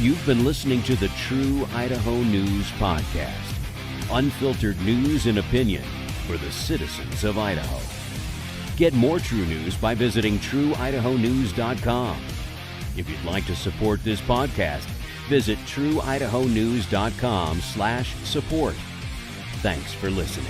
You've been listening to the True Idaho News Podcast. Unfiltered news and opinion for the citizens of Idaho. Get more true news by visiting trueidahonews.com. If you'd like to support this podcast, visit trueidahonews.com/support. Thanks for listening.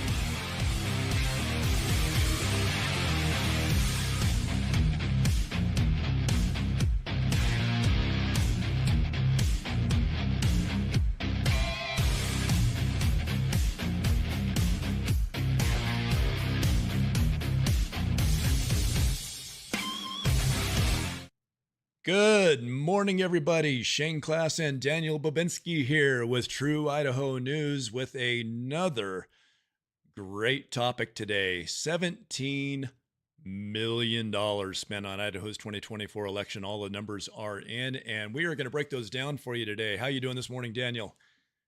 Good morning, everybody. Shane Klaas and Daniel Bobinski here with True Idaho News with another great topic today. $17 million spent on Idaho's 2024 election. All the numbers are in, and we are going to break those down for you today. How you doing this morning, Daniel?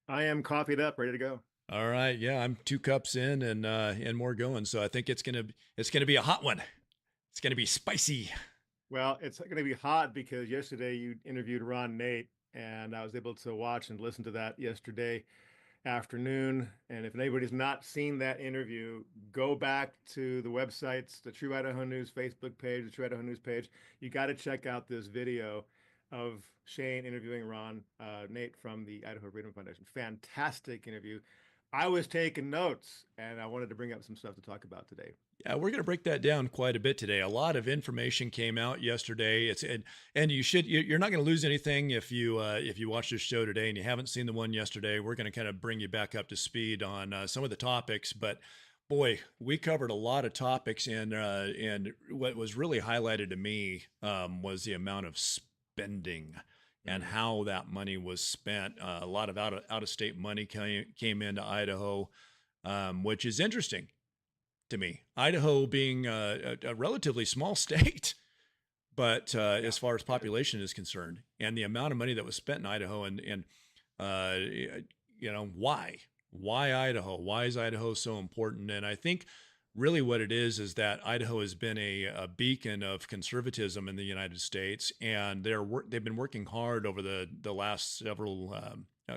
I am coffeeed up, ready to go. All right. Yeah, I'm 2 cups in and more going. So I think it's going to be a hot one. It's going to be spicy. Well, it's going to be hot because yesterday you interviewed Ron Nate, and I was able to watch and listen to that yesterday afternoon. And if anybody's not seen that interview, go back to the websites, the True Idaho News Facebook page, the True Idaho News page. You got to check out this video of Shane interviewing Ron Nate from the Idaho Freedom Foundation. Fantastic interview. I was taking notes, and I wanted to bring up some stuff to talk about today. Yeah, we're going to break that down quite a bit today. A lot of information came out yesterday. You're not going to lose anything if you watch this show today and you haven't seen the one yesterday. We're going to kind of bring you back up to speed on some of the topics. But boy, we covered a lot of topics, and what was really highlighted to me was the amount of spending and how that money was spent. A lot of out of state money came into Idaho, which is interesting to me. Idaho being a relatively small state, but as far as population is concerned, and the amount of money that was spent in Idaho, and why Idaho? Why is Idaho so important? And I think really what it is that Idaho has been a beacon of conservatism in the United States, and they've been working hard over the last a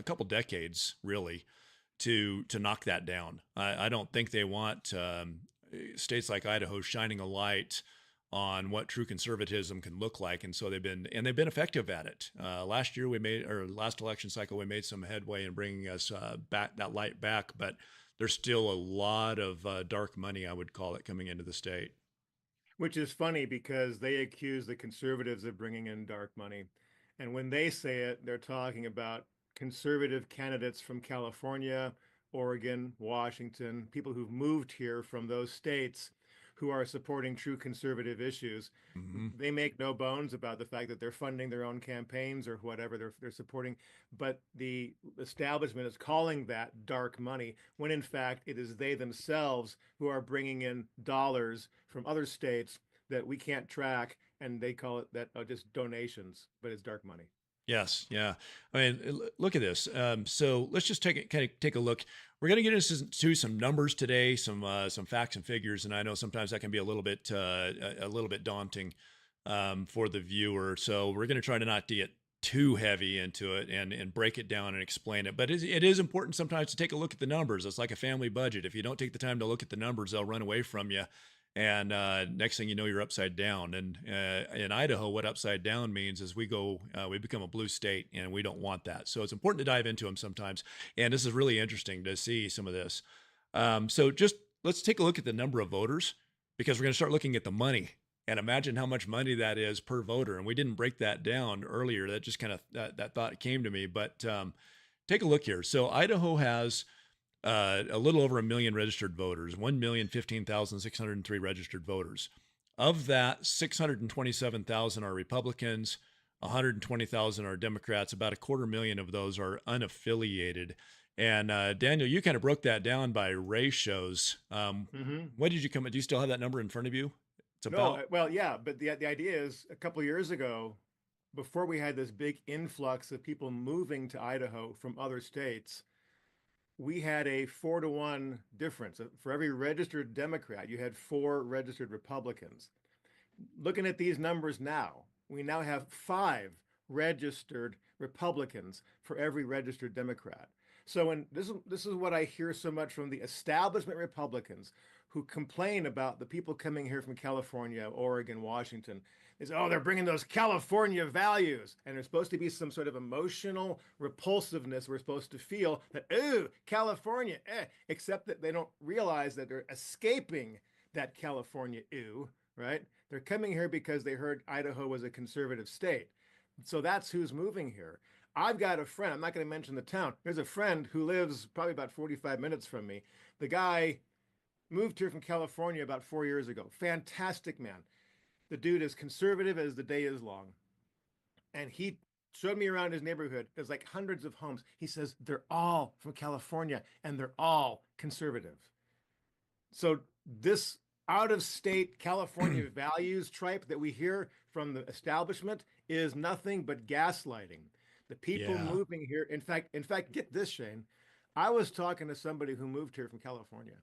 couple decades, really, to knock that down. I don't think they want states like Idaho shining a light on what true conservatism can look like, and so they've been effective at it. Last election cycle, we made some headway in bringing us that light back, but there's still a lot of dark money, I would call it, coming into the state. Which is funny because they accuse the conservatives of bringing in dark money. And when they say it, they're talking about conservative candidates from California, Oregon, Washington, people who've moved here from those states who are supporting true conservative issues. Mm-hmm. They make no bones about the fact that they're funding their own campaigns or whatever they're supporting, but the establishment is calling that dark money when in fact it is they themselves who are bringing in dollars from other states that we can't track, and they call it that just donations, but it's dark money. Yes. Yeah. I mean, look at this. So let's just take a look. We're going to get into some numbers today, some facts and figures, and I know sometimes that can be a little bit daunting for the viewer. So we're going to try to not get too heavy into it and break it down and explain it. But it is important sometimes to take a look at the numbers. It's like a family budget. If you don't take the time to look at the numbers, they'll run away from you. And next thing you know, you're upside down. And in Idaho, what upside down means is we become a blue state, and we don't want that. So it's important to dive into them sometimes. And this is really interesting to see some of this. So just let's take a look at the number of voters, because we're going to start looking at the money and imagine how much money that is per voter. And we didn't break that down earlier. That just kind of that thought came to me. But take a look here. So Idaho has a little over 1 million registered voters, 1,015,603 registered voters. Of that, 627,000 are Republicans, 120,000 are Democrats. About 250,000 of those are unaffiliated. And Daniel, you kind of broke that down by ratios. What did you come? Do you still have that number in front of you? It's about. No, well, yeah, but the idea is a couple of years ago, before we had this big influx of people moving to Idaho from other states, we had a 4-to-1 difference. For every registered Democrat, you had 4 registered Republicans. Looking at these numbers now, we now have 5 registered Republicans for every registered Democrat. So when this is what I hear so much from the establishment Republicans who complain about the people coming here from California, Oregon, Washington, is, oh, they're bringing those California values. And there's supposed to be some sort of emotional repulsiveness we're supposed to feel that, ooh, California, except that they don't realize that they're escaping that California, ooh, right? They're coming here because they heard Idaho was a conservative state. So that's who's moving here. I've got a friend, I'm not going to mention the town. There's a friend who lives probably about 45 minutes from me. The guy moved here from California about 4 years ago. Fantastic man. The dude is conservative as the day is long. And he showed me around his neighborhood. There's like hundreds of homes. He says they're all from California and they're all conservative. So this out of state California values tripe that we hear from the establishment is nothing but gaslighting. The people moving here, in fact, get this, Shane. I was talking to somebody who moved here from California,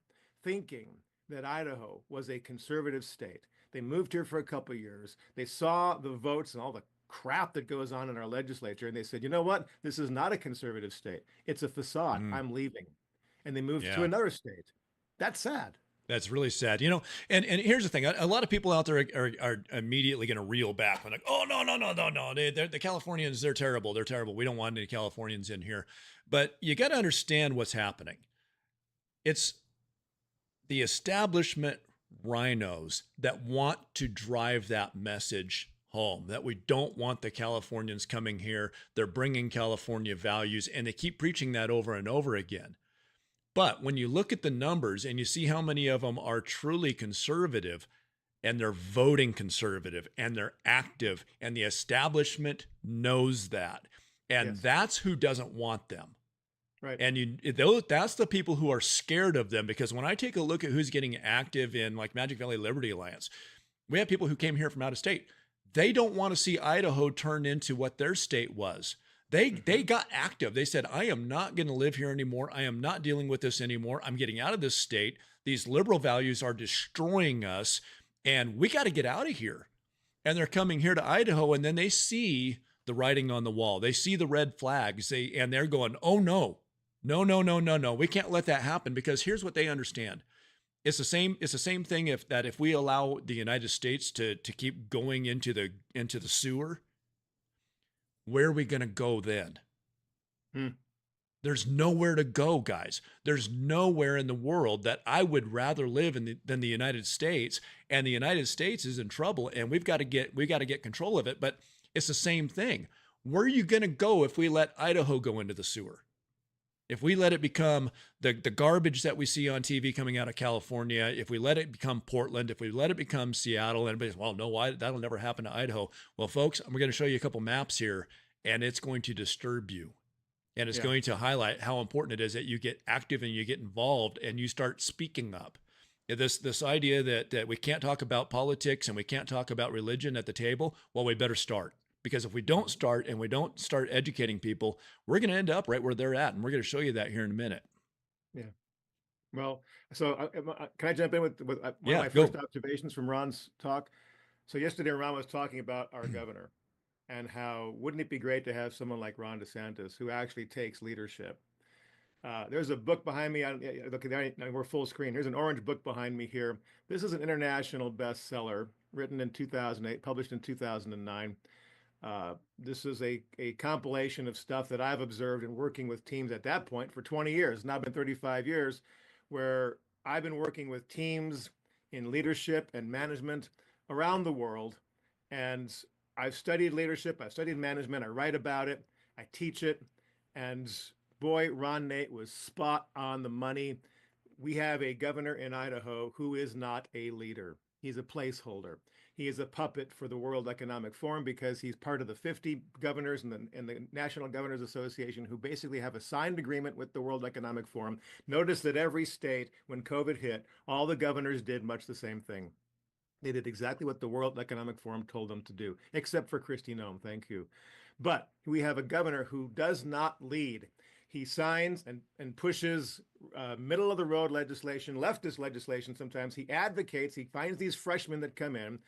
thinking that Idaho was a conservative state. They moved here for a couple of years. They saw the votes and all the crap that goes on in our legislature, and they said, you know what? This is not a conservative state. It's a facade. I'm leaving. And they moved to another state. That's sad. That's really sad, you know. And here's the thing: a lot of people out there are immediately going to reel back. They're like, "Oh no, the Californians, they're terrible. They're terrible. We don't want any Californians in here." But you got to understand what's happening. It's the establishment rhinos that want to drive that message home, that we don't want the Californians coming here. They're bringing California values, and they keep preaching that over and over again. But when you look at the numbers and you see how many of them are truly conservative and they're voting conservative and they're active, and the establishment knows that. And that's who doesn't want them. Right. And that's the people who are scared of them, because when I take a look at who's getting active in like Magic Valley Liberty Alliance, we have people who came here from out of state. They don't want to see Idaho turn into what their state was. They got active. They said, I am not going to live here anymore. I am not dealing with this anymore. I'm getting out of this state. These liberal values are destroying us, and we got to get out of here. And they're coming here to Idaho, and then they see the writing on the wall. They see the red flags. And they're going, oh no, no. We can't let that happen, because here's what they understand. It's the same thing if we allow the United States to keep going into the sewer. Where are we going to go then? There's nowhere to go, guys. There's nowhere in the world that I would rather live in than the United States. And the United States is in trouble, and we got to get control of it. But it's the same thing. Where are you going to go if we let Idaho go into the sewer? If we let it become the garbage that we see on TV coming out of California, if we let it become Portland, if we let it become Seattle, and everybody's, well, no, that'll never happen to Idaho. Well, folks, we're going to show you a couple maps here, and it's going to disturb you. And it's going to highlight how important it is that you get active and you get involved and you start speaking up. This idea that we can't talk about politics and we can't talk about religion at the table, well, we better start. Because if we don't start and we don't start educating people, we're going to end up right where they're at. And we're going to show you that here in a minute. Yeah. Well, so can I jump in with one of my go. first observations from Ron's talk? So yesterday, Ron was talking about our governor and how wouldn't it be great to have someone like Ron DeSantis who actually takes leadership. There's a book behind me. Look, we're full screen. Here's an orange book behind me here. This is an international bestseller written in 2008, published in 2009. This is a compilation of stuff that I've observed in working with teams at that point for 20 years. Now I've been 35 years, where I've been working with teams in leadership and management around the world. And I've studied leadership, I've studied management, I write about it, I teach it. And boy, Ron Nate was spot on the money. We have a governor in Idaho who is not a leader. He's a placeholder. He is a puppet for the World Economic Forum because he's part of the 50 governors and the National Governors Association who basically have a signed agreement with the World Economic Forum. Notice that every state, when COVID hit, all the governors did much the same thing. They did exactly what the World Economic Forum told them to do, except for Kristi Noem, thank you. But we have a governor who does not lead. He signs and pushes middle-of-the-road legislation, leftist legislation sometimes. He advocates, he finds these freshmen that come in,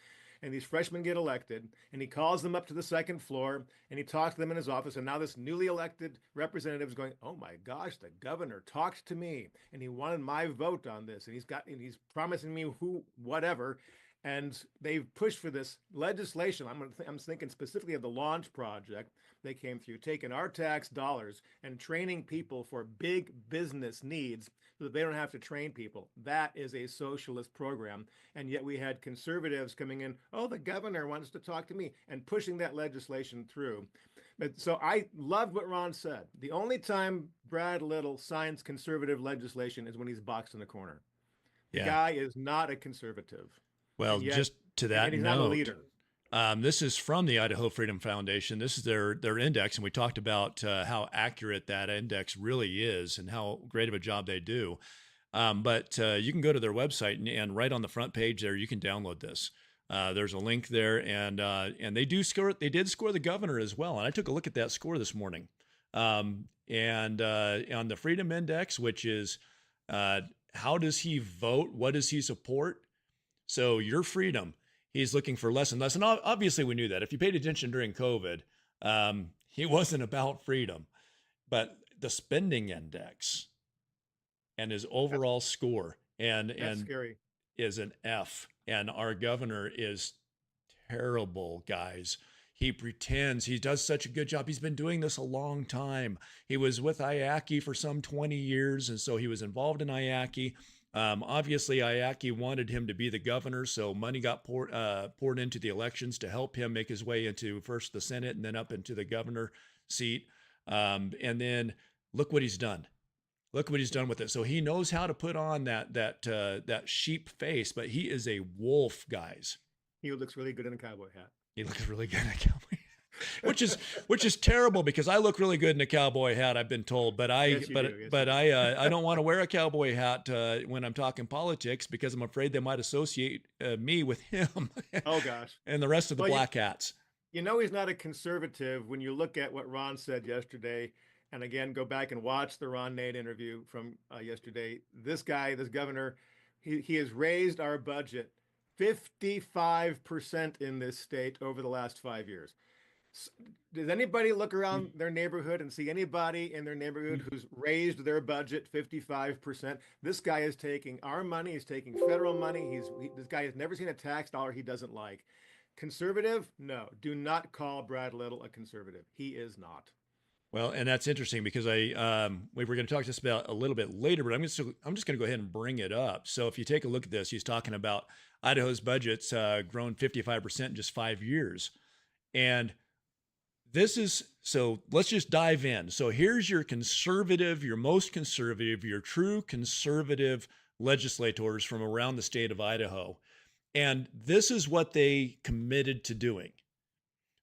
and these freshmen get elected, and he calls them up to the second floor, and he talks to them in his office, and now this newly elected representative is going, oh my gosh, the governor talked to me, and he wanted my vote on this, and he's promising me whatever. And they've pushed for this legislation. I'm thinking specifically of the Launch Project. They came through, taking our tax dollars and training people for big business needs so that they don't have to train people. That is a socialist program. And yet we had conservatives coming in, oh, the governor wants to talk to me, and pushing that legislation through. But so I loved what Ron said. The only time Brad Little signs conservative legislation is when he's boxed in the corner. The guy is not a conservative. Well, just to that he's note, not a leader. This is from the Idaho Freedom Foundation. This is their index, and we talked about how accurate that index really is and how great of a job they do. But you can go to their website, and right on the front page there, you can download this. There's a link there, and they did score the governor as well. And I took a look at that score this morning. And on the Freedom Index, which is how does he vote? What does he support? So your freedom, he's looking for less and less. And obviously we knew that. If you paid attention during COVID, he wasn't about freedom. But the spending index and his overall score and scary. Is an F. And our governor is terrible, guys. He pretends he does such a good job. He's been doing this a long time. He was with IACI for some 20 years, and so he was involved in IACI. Obviously, IACI wanted him to be the governor, so money got poured into the elections to help him make his way into first the Senate and then up into the governor seat. And then look what he's done. Look what he's done with it. So he knows how to put on that sheep face, but he is a wolf, guys. He looks really good in a cowboy hat. He looks really good in a cowboy hat, which is terrible because I look really good in a cowboy hat, I've been told, but I don't want to wear a cowboy hat when I'm talking politics because I'm afraid they might associate me with him. Oh gosh. And the rest of the black hats. You know he's not a conservative when you look at what Ron said yesterday. And again, go back and watch the Ron Nate interview from yesterday. This governor, he has raised our budget 55% in this state over the last 5 years. Does anybody look around their neighborhood and see anybody in their neighborhood who's raised their budget 55%? This guy is taking our money. He's taking federal money. This guy has never seen a tax dollar he doesn't like. Conservative? No. Do not call Brad Little a conservative. He is not. Well, and that's interesting because we were going to talk this about a little bit later, but I'm just going to go ahead and bring it up. So if you take a look at this, he's talking about Idaho's budget's grown 55% in just 5 years. And so let's just dive in. So here's your most conservative, your true conservative legislators from around the state of Idaho. And this is what they committed to doing.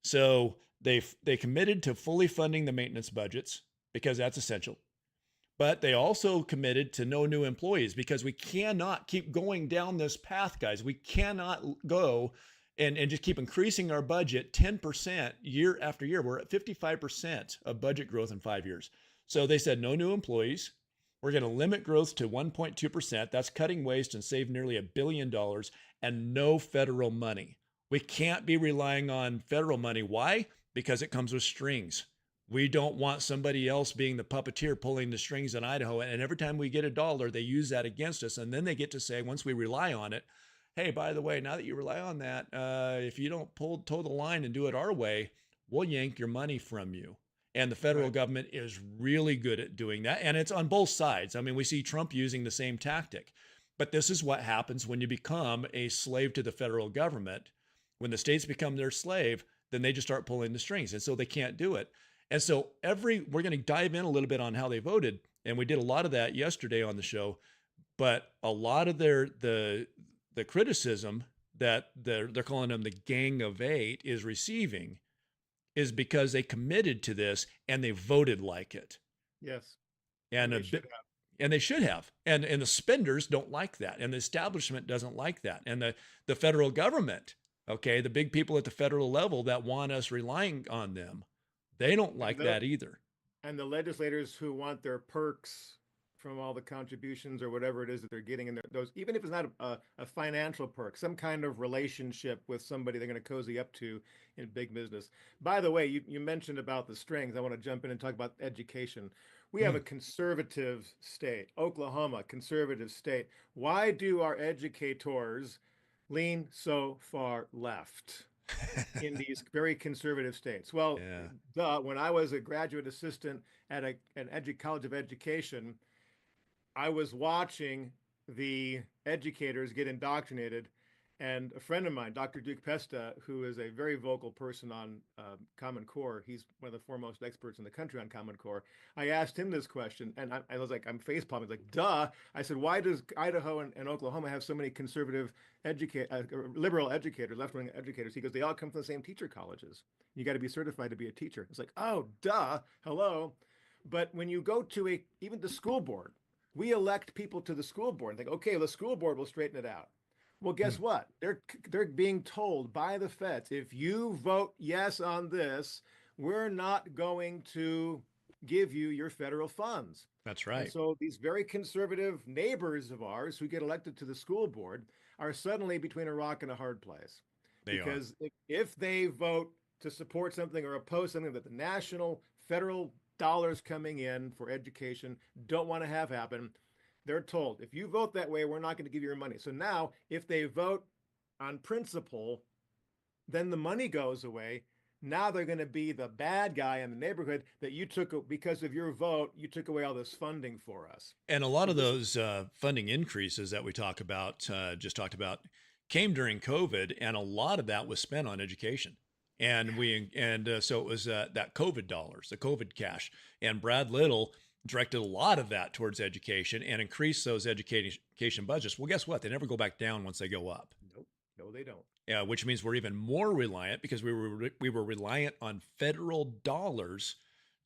So they committed to fully funding the maintenance budgets because that's essential. But they also committed to no new employees because we cannot keep going down this path, guys. We cannot go and just keep increasing our budget 10% year after year. We're at 55% of budget growth in 5 years. So they said no new employees. We're going to limit growth to 1.2%. That's cutting waste and save nearly $1 billion, and no federal money. We can't be relying on federal money. Why? Because it comes with strings. We don't want somebody else being the puppeteer pulling the strings in Idaho. And every time we get $1, they use that against us. And then they get to say, once we rely on it, hey, by the way, now that you rely on that, if you don't toe the line and do it our way, we'll yank your money from you. And the federal government is really good at doing that. And it's on both sides. I mean, we see Trump using the same tactic. But this is what happens when you become a slave to the federal government. When the states become their slave, then they just start pulling the strings. And so they can't do it. And so we're going to dive in a little bit on how they voted. And we did a lot of that yesterday on the show. But a lot of the criticism that they're calling them the Gang of Eight is receiving is because they committed to this and they voted like it. Yes. And they should have. And the spenders don't like that. And the establishment doesn't like that. And the federal government, okay, the big people at the federal level that want us relying on them, they don't like that either. And the legislators who want their perks from all the contributions or whatever it is that they're getting in those, even if it's not a financial perk, some kind of relationship with somebody they're going to cozy up to in big business. By the way, you mentioned about the strings. I want to jump in and talk about education. We have a conservative state, Oklahoma, conservative state. Why do our educators lean so far left in these very conservative states? Well, Yeah. when I was a graduate assistant at an college of education, I was watching the educators get indoctrinated, and a friend of mine, Dr. Duke Pesta, who is a very vocal person on Common Core, he's one of the foremost experts in the country on Common Core. I asked him this question, and I was like, I'm facepalming. He's like, duh. I said, why does Idaho and Oklahoma have so many conservative liberal educators, left-wing educators? He goes, they all come from the same teacher colleges. You got to be certified to be a teacher. It's like, oh, duh, hello. But when you go to even the school board, we elect people to the school board and think, okay, the school board will straighten it out. Well, guess what? They're being told by the feds, if you vote yes on this, we're not going to give you your federal funds. That's And right. so these very conservative neighbors of ours who get elected to the school board are suddenly between a rock and a hard place. They are. Because if they vote to support something or oppose something that the national, federal dollars coming in for education don't want to have happen, they're told, if you vote that way, we're not going to give you your money. So now, if they vote on principle, then the money goes away. Now they're going to be the bad guy in the neighborhood that you took, because of your vote, you took away all this funding for us. And a lot of those funding increases that we talked about, came during COVID, and a lot of that was spent on education. And so it was that COVID dollars, the COVID cash. And Brad Little directed a lot of that towards education and increased those education budgets. Well, guess what? They never go back down once they go up. Nope. No, they don't. Yeah, which means we're even more reliant, because we were reliant on federal dollars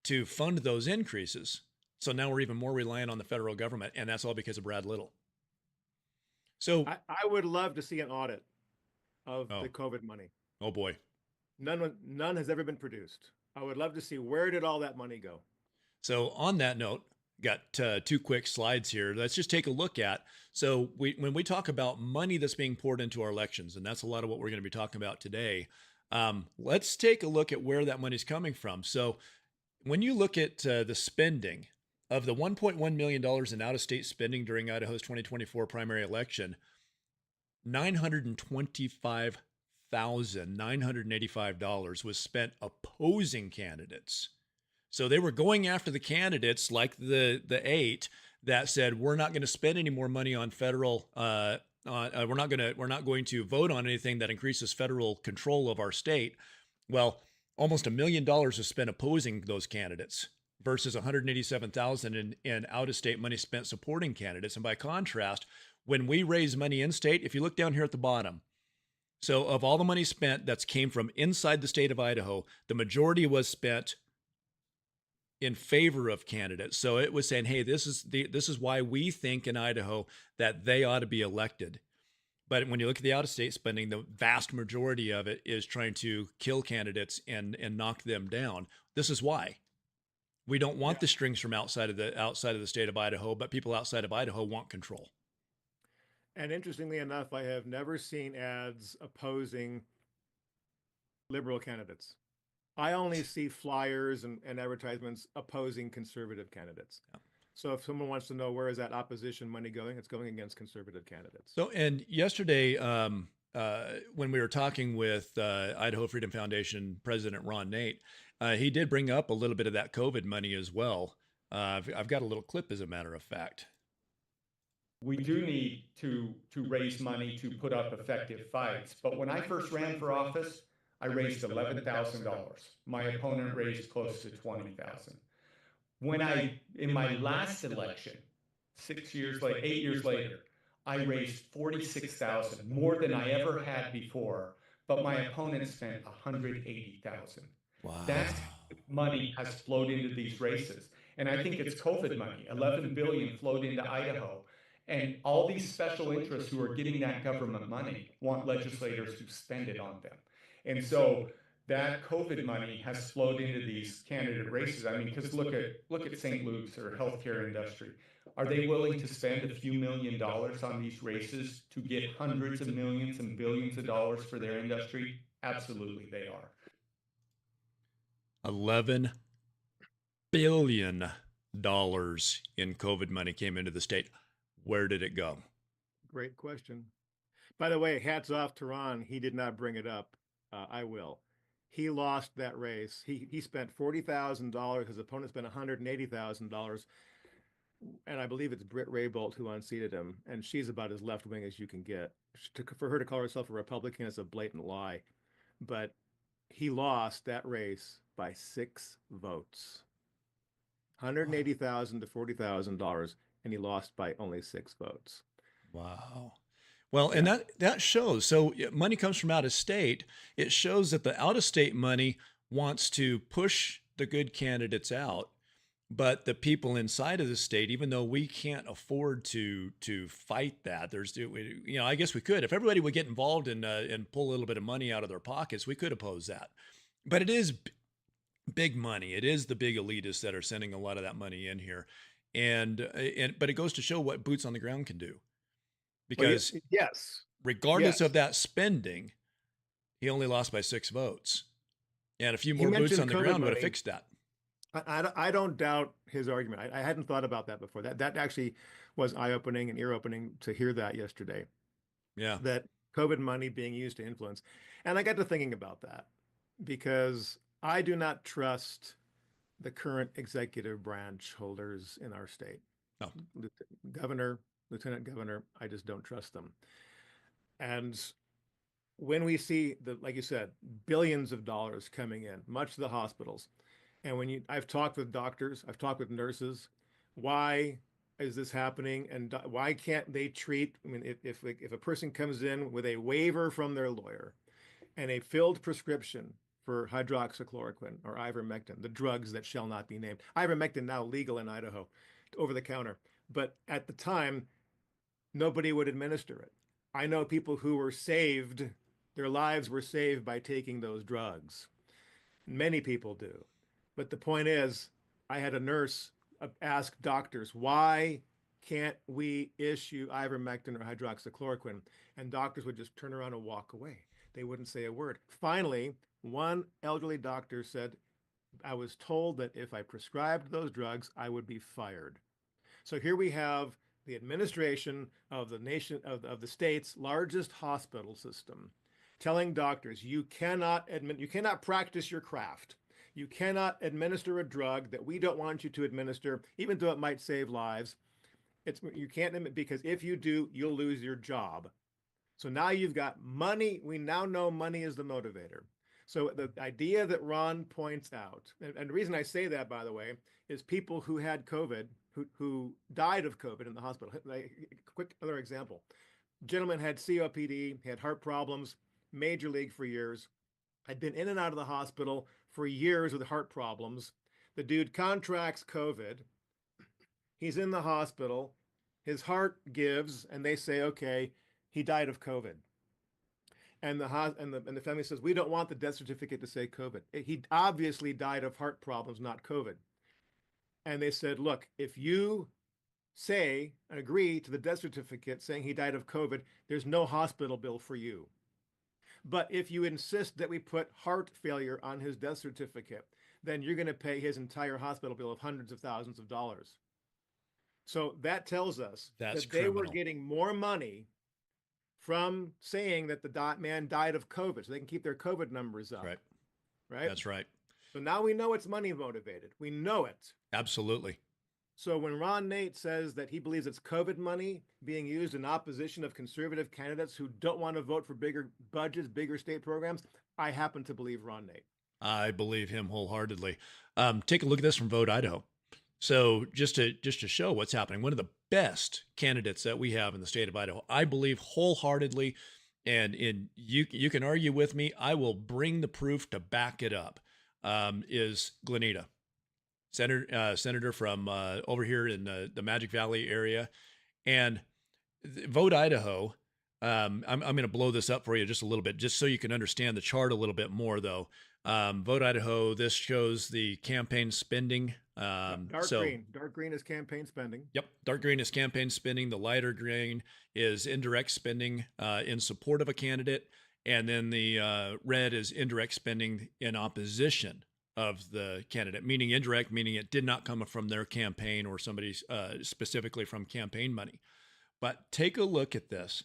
to fund those increases. So now we're even more reliant on the federal government, and that's all because of Brad Little. So I would love to see an audit of Oh. the COVID money. Oh boy. None has ever been produced. I would love to see, where did all that money go? So on that note, got two quick slides here. Let's just take a look at. So when we talk about money that's being poured into our elections, and that's a lot of what we're going to be talking about today, let's take a look at where that money's coming from. So when you look at the spending of the $1.1 million in out-of-state spending during Idaho's 2024 primary election, $925,985 was spent opposing candidates. So they were going after the candidates like the eight that said, we're not going to spend any more money on federal, we're not going to vote on anything that increases federal control of our state. Well, almost $1 million was spent opposing those candidates versus $187,000 in out-of-state money spent supporting candidates. And by contrast, when we raise money in state, if you look down here at the bottom, so of all the money spent that's came from inside the state of Idaho, the majority was spent in favor of candidates. So it was saying, hey, this is why we think in Idaho that they ought to be elected. But when you look at the out-of-state spending, the vast majority of it is trying to kill candidates and knock them down. This is why. We don't want the strings from outside of the state of Idaho, but people outside of Idaho want control. And interestingly enough, I have never seen ads opposing liberal candidates. I only see flyers and advertisements opposing conservative candidates. Yeah. So if someone wants to know where is that opposition money going, it's going against conservative candidates. So, and yesterday, when we were talking with Idaho Freedom Foundation President Ron Nate, he did bring up a little bit of that COVID money as well. I've got a little clip, as a matter of fact. We do need to raise money to put up effective fights. But when I first ran for office, I raised $11,000. My opponent raised close to $20,000. In my last election, 8 years later, I raised $46,000, more than I ever had before. But my opponent spent $180,000. Wow. That money has flowed into these races. And I think it's COVID money. $11 billion flowed into Idaho. And all these special interests who are getting that government money want legislators to spend it on them. And so that COVID money has flowed into these candidate races. I mean, because look at St. Luke's or healthcare industry. Are they willing to spend a few $1,000,000 on these races to get hundreds of millions and billions of dollars for their industry? Absolutely, they are. $11 billion in COVID money came into the state. Where did it go? Great question. By the way, hats off to Ron. He did not bring it up. I will. He lost that race. He spent $40,000. His opponent spent $180,000. And I believe it's Britt Raybolt who unseated him. And she's about as left wing as you can get. For her to call herself a Republican is a blatant lie. But he lost that race by 6 votes. $180,000 to $40,000, and he lost by only 6 votes. Wow. Well, Yeah. and that shows. So money comes from out of state. It shows that the out of state money wants to push the good candidates out, but the people inside of the state, even though we can't afford to fight that, I guess we could. If everybody would get involved and pull a little bit of money out of their pockets, we could oppose that. But it is big money. It is the big elitists that are sending a lot of that money in here, but it goes to show what boots on the ground can do. Because yes, regardless of that spending, he only lost by 6 votes. And a few more boots on the ground would have fixed that. I don't doubt his argument. I hadn't thought about that before. That actually was eye-opening and ear-opening to hear that yesterday. Yeah. That COVID money being used to influence. And I got to thinking about that because I do not trust the current executive branch holders in our state. No. Governor, lieutenant governor, I just don't trust them. And when we see like you said, billions of dollars coming in, much to the hospitals, and I've talked with doctors, I've talked with nurses, why is this happening, and why can't they treat? I mean, if a person comes in with a waiver from their lawyer and a filled prescription for hydroxychloroquine or ivermectin, the drugs that shall not be named, ivermectin now legal in Idaho, over the counter, but at the time, nobody would administer it. I know people who were saved, their lives were saved by taking those drugs. Many people do. But the point is, I had a nurse ask doctors, why can't we issue ivermectin or hydroxychloroquine? And doctors would just turn around and walk away. They wouldn't say a word. Finally, one elderly doctor said, I was told that if I prescribed those drugs, I would be fired. So here we have the administration of the state's largest hospital system telling doctors, you cannot practice your craft. You cannot administer a drug that we don't want you to administer, even though it might save lives. You can't, because if you do, you'll lose your job. So now you've got money. We now know money is the motivator. So the idea that Ron points out, and the reason I say that, by the way, is people who had COVID, who died of COVID in the hospital. Quick other example. Gentleman had COPD, had heart problems, major league for years, had been in and out of the hospital for years with heart problems. The dude contracts COVID. He's in the hospital. His heart gives, and they say, okay, he died of COVID. And the family says, we don't want the death certificate to say COVID. He obviously died of heart problems, not COVID. And they said, look, if you say and agree to the death certificate saying he died of COVID, there's no hospital bill for you. But if you insist that we put heart failure on his death certificate, then you're going to pay his entire hospital bill of hundreds of thousands of dollars. So that tells us that they were getting more money from saying that the man died of COVID, so they can keep their COVID numbers up. Right. Right? That's right. So now we know it's money motivated. We know it. Absolutely. So when Ron Nate says that he believes it's COVID money being used in opposition of conservative candidates who don't want to vote for bigger budgets, bigger state programs, I happen to believe Ron Nate. I believe him wholeheartedly. Take a look at this from Vote Idaho. So just to show what's happening, one of the best candidates that we have in the state of Idaho, I believe wholeheartedly, and you can argue with me, I will bring the proof to back it up, is Glenita. Senator from over here in the Magic Valley area. And Vote Idaho, I'm going to blow this up for you just a little bit, just so you can understand the chart a little bit more, though. Vote Idaho. This shows the campaign spending. Dark green is campaign spending. Yep. Dark green is campaign spending. The lighter green is indirect spending in support of a candidate. And then the red is indirect spending in opposition of the candidate, meaning indirect, meaning it did not come from their campaign or somebody specifically from campaign money. But take a look at this.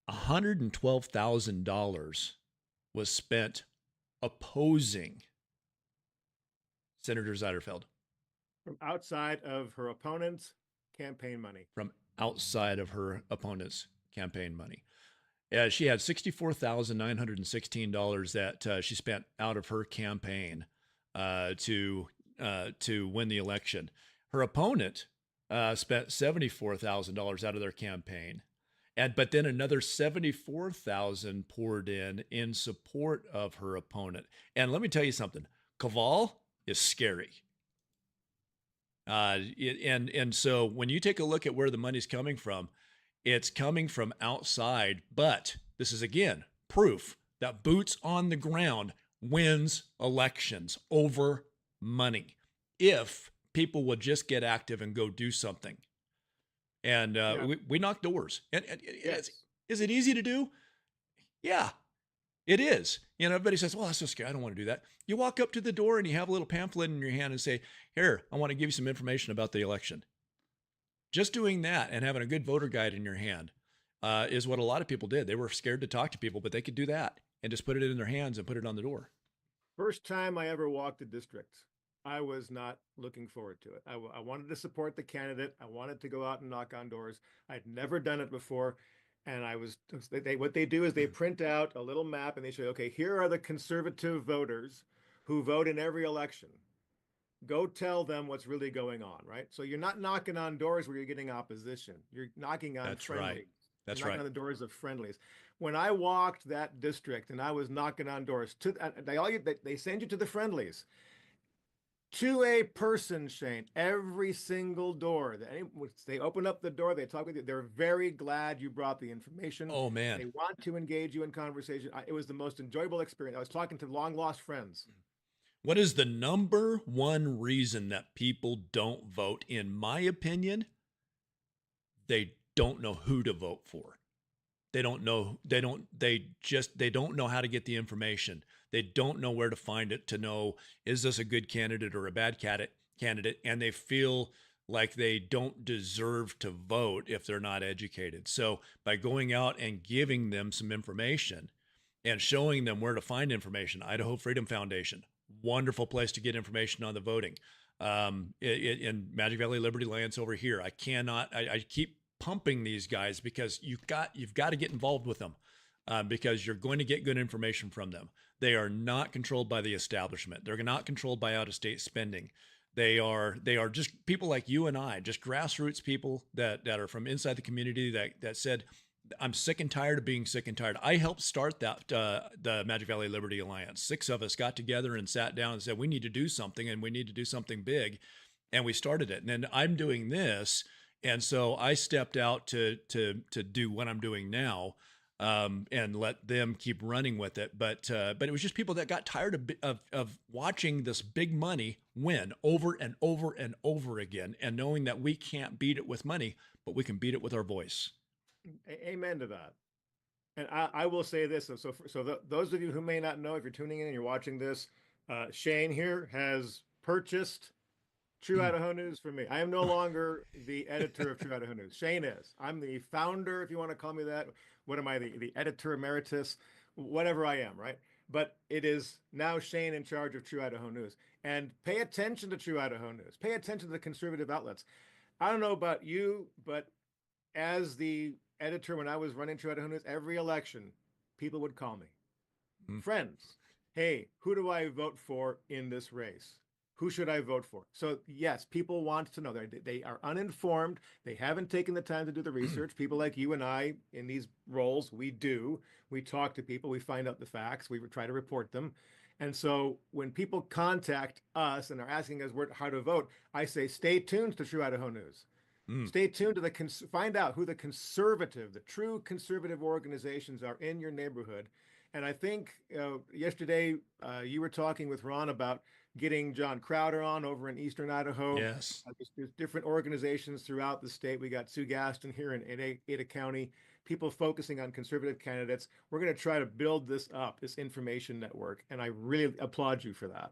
$112,000 was spent opposing Senator Zeiderfeld. From outside of her opponent's campaign money. From outside of her opponent's campaign money. She had $64,916 that she spent out of her campaign to win the election. Her opponent spent $74,000 out of their campaign. But then another $74,000 poured in support of her opponent. And let me tell you something, Kaval is scary. And so when you take a look at where the money's coming from, it's coming from outside. But this is, again, proof that boots on the ground wins elections over money. If people would just get active and go do something. And we knock doors. And yes. Is it easy to do? Yeah, it is. Everybody says, well, that's so scary. I don't want to do that. You walk up to the door and you have a little pamphlet in your hand and say, here, I want to give you some information about the election. Just doing that and having a good voter guide in your hand is what a lot of people did. They were scared to talk to people, but they could do that and just put it in their hands and put it on the door. First time I ever walked a district, I was not looking forward to it. I wanted to support the candidate. I wanted to go out and knock on doors. I'd never done it before. And what they do is they print out a little map and they say, okay, here are the conservative voters who vote in every election. Go tell them what's really going on, right? So you're not knocking on doors where you're getting opposition. You're knocking on friendlies. Right. That's knocking right. on the doors of friendlies. When I walked that district and I was knocking on doors, they send you to the friendlies. To a person, Shane, every single door. They open up the door, they talk with you. They're very glad you brought the information. Oh, man. They want to engage you in conversation. It was the most enjoyable experience. I was talking to long lost friends. What is the number one reason that people don't vote? In my opinion, they don't know who to vote for. They don't know. They don't know how to get the information. They don't know where to find it to know, is this a good candidate or a bad candidate? And they feel like they don't deserve to vote if they're not educated. So by going out and giving them some information and showing them where to find information, Idaho Freedom Foundation, wonderful place to get information on the voting. In Magic Valley Liberty Alliance over here, I keep pumping these guys because you've got to get involved with them. Because you're going to get good information from them. They are not controlled by the establishment. They're not controlled by out-of-state spending. They are just people like you and I, just grassroots people that are from inside the community that said, I'm sick and tired of being sick and tired. I helped start that the Magic Valley Liberty Alliance. 6 of us got together and sat down and said, we need to do something, and we need to do something big. And we started it. And then I'm doing this. And so I stepped out to do what I'm doing now. And let them keep running with it. But it was just people that got tired of watching this big money win over and over and over again, and knowing that we can't beat it with money, but we can beat it with our voice. Amen to that. And I will say this. So those of you who may not know, if you're tuning in and you're watching this, Shane here has purchased True Idaho News for me. I am no longer the editor of True Idaho News. Shane is. I'm the founder, if you want to call me that. What am I, the editor emeritus? Whatever I am, right? But it is now Shane in charge of True Idaho News. And pay attention to True Idaho News. Pay attention to the conservative outlets. I don't know about you, but as the editor, when I was running True Idaho News, every election, people would call me. Friends, hey, who do I vote for in this race? Who should I vote for? So yes, people want to know. They are uninformed. They haven't taken the time to do the research. People like you and I in these roles, we do. We talk to people. We find out the facts. We try to report them. And so when people contact us and are asking us how to vote, I say, stay tuned to True Idaho News. Stay tuned to find out who the true conservative organizations are in your neighborhood. And I think yesterday you were talking with Ron about getting John Crowder on over in Eastern Idaho. Yes. There's different organizations throughout the state. We got Sue Gaston here in Ada County, people focusing on conservative candidates. We're going to try to build this information network. And I really applaud you for that.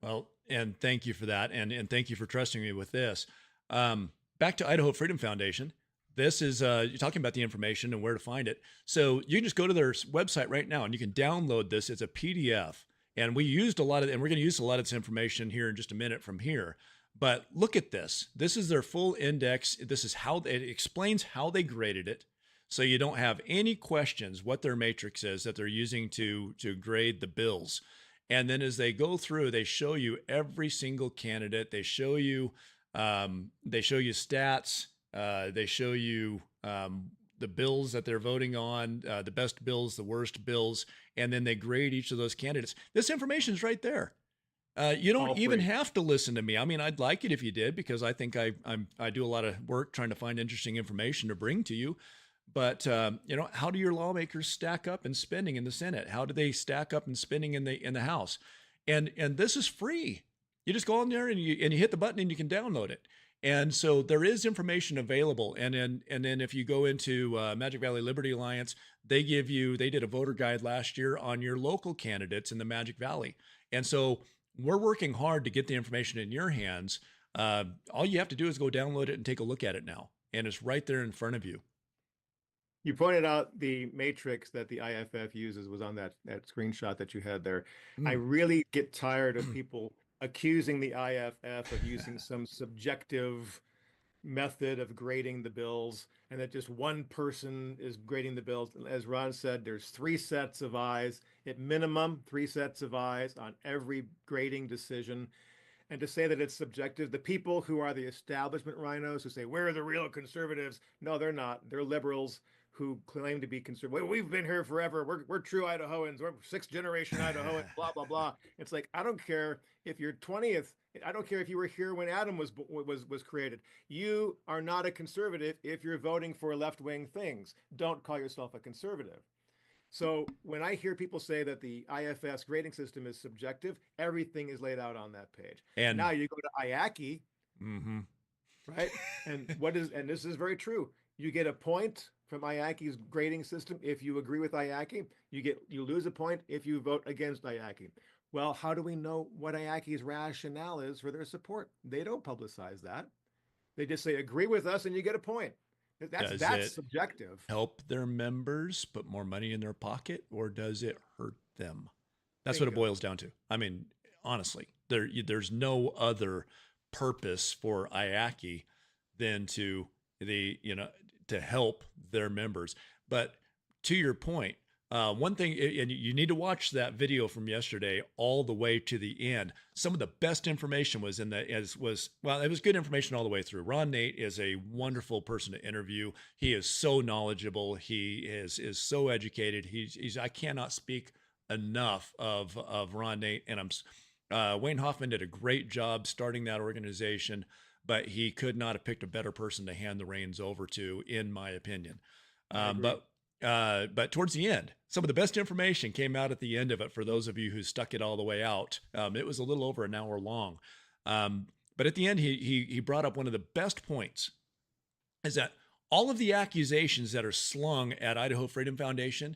Well, and thank you for that. And thank you for trusting me with this. Back to Idaho Freedom Foundation. This is, you're talking about the information and where to find it. So you can just go to their website right now and you can download this. It's a PDF. And we used a lot of, and we're going to use a lot of this information here in just a minute from here. But look at this. This is their full index. This is how it explains how they graded it. So you don't have any questions what their matrix is that they're using to grade the bills. And then as they go through, they show you every single candidate. They show you stats. They show you the bills that they're voting on, the best bills, the worst bills, and then they grade each of those candidates. This information is right there. You don't even have to listen to me. I mean, I'd like it if you did, because I think I do a lot of work trying to find interesting information to bring to you. But how do your lawmakers stack up in spending in the Senate? How do they stack up in spending in the House? And this is free. You just go on there and you hit the button and you can download it. And so there is information available. And then if you go into Magic Valley Liberty Alliance, they did a voter guide last year on your local candidates in the Magic Valley. And so we're working hard to get the information in your hands. All you have to do is go download it and take a look at it now. And it's right there in front of you. You pointed out the matrix that the IFF uses was on that screenshot that you had there. I really get tired of people accusing the IFF of using some subjective method of grading the bills, and that just one person is grading the bills. As Ron said, there's 3 sets of eyes, at minimum 3 sets of eyes on every grading decision. And to say that it's subjective, the people who are the establishment rhinos who say, we're the real conservatives, no, they're not. They're liberals who claim to be conservative. We've been here forever. We're true Idahoans. We're 6th generation Idahoans, blah, blah, blah. It's like, I don't care if you're 20th. I don't care if you were here when Adam was created. You are not a conservative if you're voting for left-wing things. Don't call yourself a conservative. So when I hear people say that the IFS grading system is subjective, everything is laid out on that page. And now you go to IACI, right? And this is very true. You get a point from IACI's grading system if you agree with IACI. You lose a point if you vote against IACI. Well, how do we know what IACI's rationale is for their support? They don't publicize that. They just say, agree with us and you get a point. That's subjective. Help their members put more money in their pocket, or does it hurt them? That's what it boils down to. I mean, honestly, there's no other purpose for IACI than to help their members. But to your point, one thing, and you need to watch that video from yesterday all the way to the end. Some of the best information was it was good information all the way through. Ron Nate is a wonderful person to interview. He is so knowledgeable. He is so educated. I cannot speak enough of Ron Nate. And Wayne Hoffman did a great job starting that organization, but he could not have picked a better person to hand the reins over to, in my opinion. But towards the end, some of the best information came out at the end of it for those of you who stuck it all the way out. It was a little over an hour long. But at the end, he brought up one of the best points, is that all of the accusations that are slung at Idaho Freedom Foundation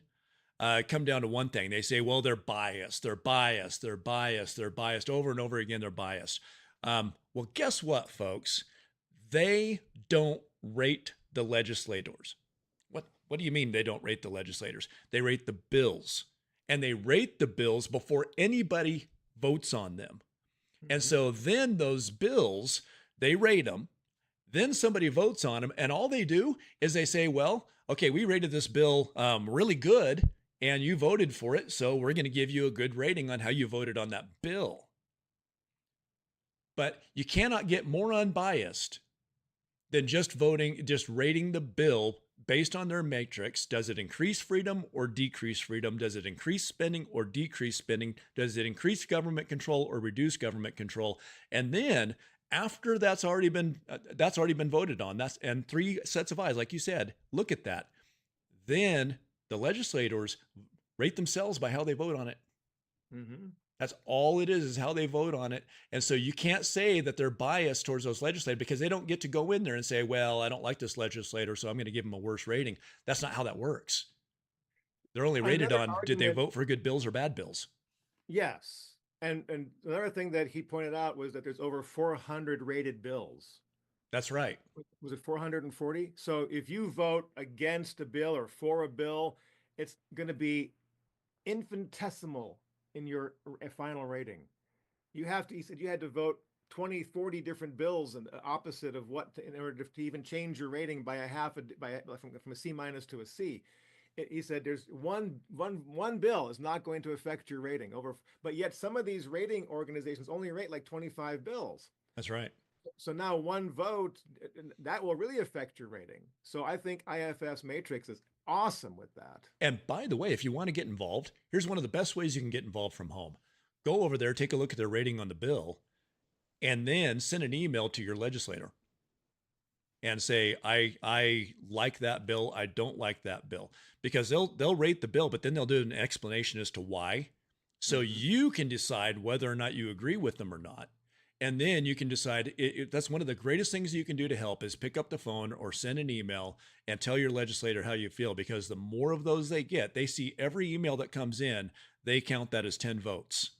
come down to one thing. They say, well, they're biased, they're biased, they're biased, they're biased over and over again. They're biased. Well, guess what, folks? They don't rate the legislators. What do you mean they don't rate the legislators? They rate the bills, and they rate the bills before anybody votes on them. And so then those bills, they rate them, then somebody votes on them, and all they do is they say, well, okay, we rated this bill really good, and you voted for it, so we're going to give you a good rating on how you voted on that bill. But you cannot get more unbiased than just rating the bill based on their matrix. Does it increase freedom or decrease freedom? Does it increase spending or decrease spending? Does it increase government control or reduce government control? And then after that's already been voted on. And 3 sets of eyes, like you said, look at that. Then the legislators rate themselves by how they vote on it. Mm-hmm. That's all it is how they vote on it. And so you can't say that they're biased towards those legislators because they don't get to go in there and say, well, I don't like this legislator, so I'm going to give them a worse rating. That's not how that works. They're only rated Another on did they argument, vote for good bills or bad bills. yes. And another thing that he pointed out was that there's over 400 rated bills. That's right. Was it 440? So if you vote against a bill or for a bill, it's going to be infinitesimal in your final rating. You have to, he said you had to vote 20, 40 different bills and opposite of what in order to even change your rating by from a C minus to a C. He said there's one bill is not going to affect your rating but yet some of these rating organizations only rate like 25 bills. That's right. So now one vote that will really affect your rating. So I think IFF's matrix is awesome with that. And by the way, if you want to get involved, here's one of the best ways you can get involved from home. Go over there, take a look at their rating on the bill, and then send an email to your legislator and say, I like that bill, I don't like that bill. Because they'll rate the bill, but then they'll do an explanation as to why. So you can decide whether or not you agree with them or not. And then you can decide, that's one of the greatest things you can do to help is pick up the phone or send an email and tell your legislator how you feel, because the more of those they get, they see every email that comes in, they count that as 10 votes.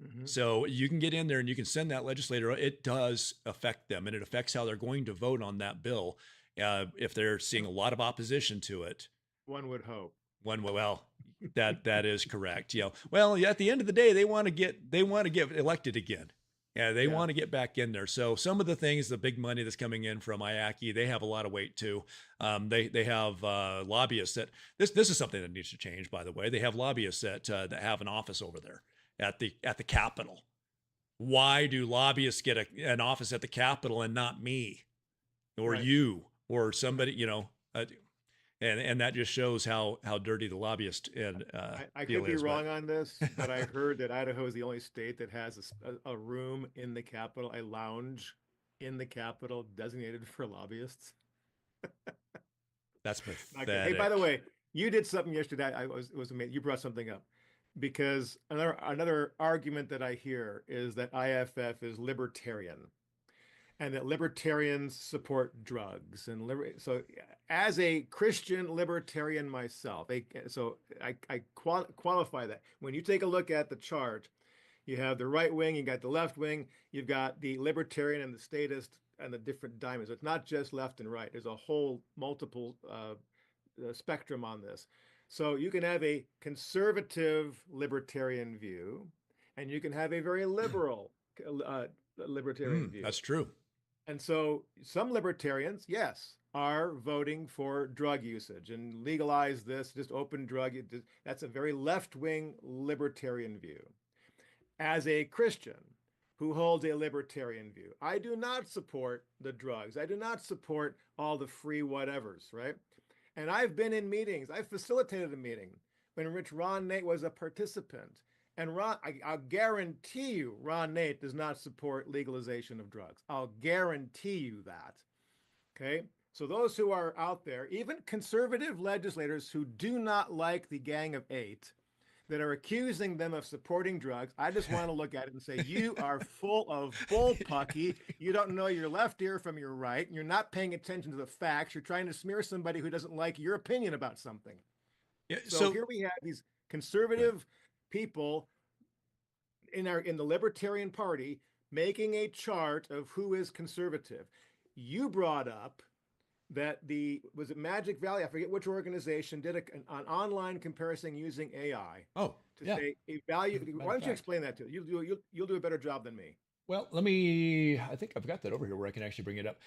Mm-hmm. So you can get in there and you can send that legislator. It does affect them, and it affects how they're going to vote on that bill. If they're seeing a lot of opposition to it. One would hope. Well, that is correct. Well, at the end of the day, they want to get elected again. Yeah, they want to get back in there. So some of the things, the big money that's coming in from IACI, they have a lot of weight too. They have lobbyists that this is something that needs to change. By the way, they have lobbyists that have an office over there at the Capitol. Why do lobbyists get an office at the Capitol and not me, or you, or somebody? And that just shows how dirty the lobbyist and I could be wrong on this, but I heard that Idaho is the only state that has a room in the Capitol, a lounge in the Capitol designated for lobbyists. That's pathetic. Hey, by the way, you did something yesterday. I was amazed. You brought something up because another argument that I hear is that IFF is libertarian. And that libertarians support drugs, so as a Christian libertarian myself, I qualify that. When you take a look at the chart, you have the right wing, you got the left wing, you've got the libertarian and the statist and the different diamonds. So it's not just left and right. There's a whole multiple spectrum on this. So you can have a conservative libertarian view, and you can have a very liberal libertarian view. That's true. And so some libertarians, yes, are voting for drug usage and legalize this, just open drug. That's a very left-wing libertarian view. As a Christian who holds a libertarian view, I do not support the drugs. I do not support all the free whatevers, right? And I've been in meetings. I've facilitated a meeting in which Ron Nate was a participant. And I'll guarantee you, Ron Nate does not support legalization of drugs. I'll guarantee you that. Okay? So those who are out there, even conservative legislators who do not like the Gang of Eight, that are accusing them of supporting drugs, I just want to look at it and say, you are full of bullpucky. You don't know your left ear from your right. And you're not paying attention to the facts. You're trying to smear somebody who doesn't like your opinion about something. Yeah, so here we have these conservative people in the Libertarian Party making a chart of who is conservative. You brought up that was it Magic Valley? I forget which organization did an online comparison using AI. Oh, to say a value. Why don't you explain that to us? You'll do a better job than me. Well, I think I've got that over here where I can actually bring it up.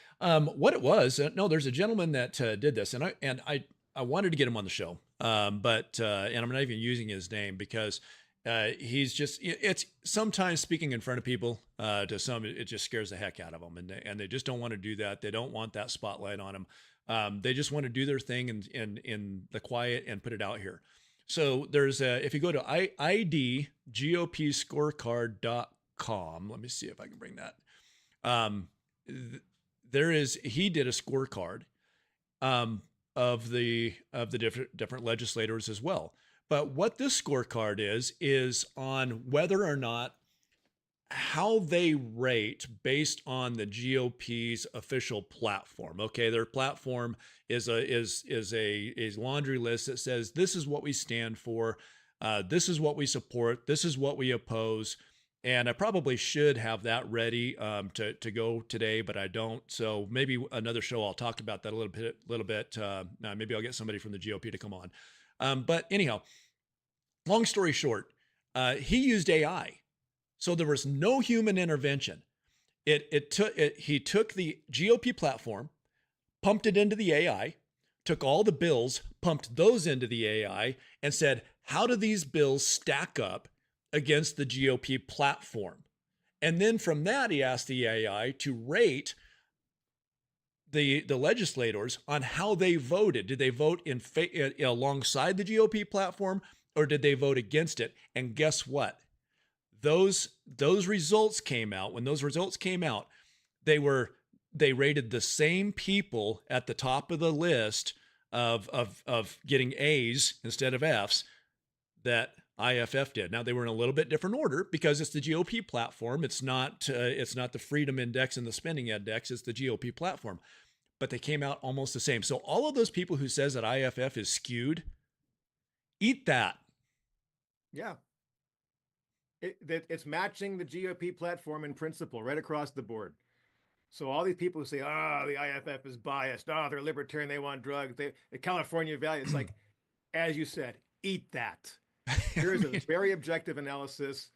What it was, there's a gentleman that did this, and I wanted to get him on the show, but I'm not even using his name because he's just, it's sometimes speaking in front of people, to some, it just scares the heck out of them. And they just don't want to do that. They don't want that spotlight on them. They just want to do their thing in the quiet and put it out here. So there's if you go to idgopscorecard.com, let me see if I can bring that. Um, he did a scorecard of the different legislators as well. But what this scorecard is on whether or not how they rate based on the GOP's official platform. Okay, their platform is a laundry list that says this is what we stand for, this is what we support, this is what we oppose. And I probably should have that ready to go today, but I don't. So maybe another show I'll talk about that a little bit. Maybe I'll get somebody from the GOP to come on. But anyhow, long story short, he used AI. So there was no human intervention. He took the GOP platform, pumped it into the AI, took all the bills, pumped those into the AI, and said, how do these bills stack up against the GOP platform? And then from that, he asked the AI to rate the legislators on how they voted. Did they vote alongside the GOP platform, or did they vote against it? And guess what? Those results came out. When those results came out, they rated the same people at the top of the list of getting A's instead of F's that IFF did. Now they were in a little bit different order because it's the GOP platform. It's not the Freedom Index and the Spending Index. It's the GOP platform, but they came out almost the same. So all of those people who says that IFF is skewed, eat that. Yeah. It's matching the GOP platform in principle right across the board. So all these people who say, the IFF is biased, they're libertarian, they want drugs, the California value, it's like, as you said, eat that. Here's a very objective analysis.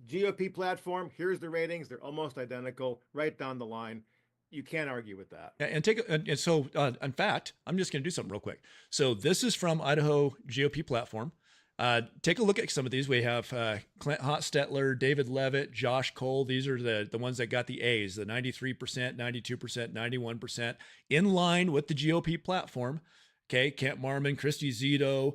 GOP platform, here's the ratings, they're almost identical, right down the line. You can't argue with that. And so, in fact, I'm just going to do something real quick. So this is from Idaho GOP platform. Take a look at some of these. We have Clint Hostetler, David Levitt, Josh Cole. These are the ones that got the A's, the 93%, 92%, 91%, in line with the GOP platform. Okay, Kent Marmon, Christy Zito,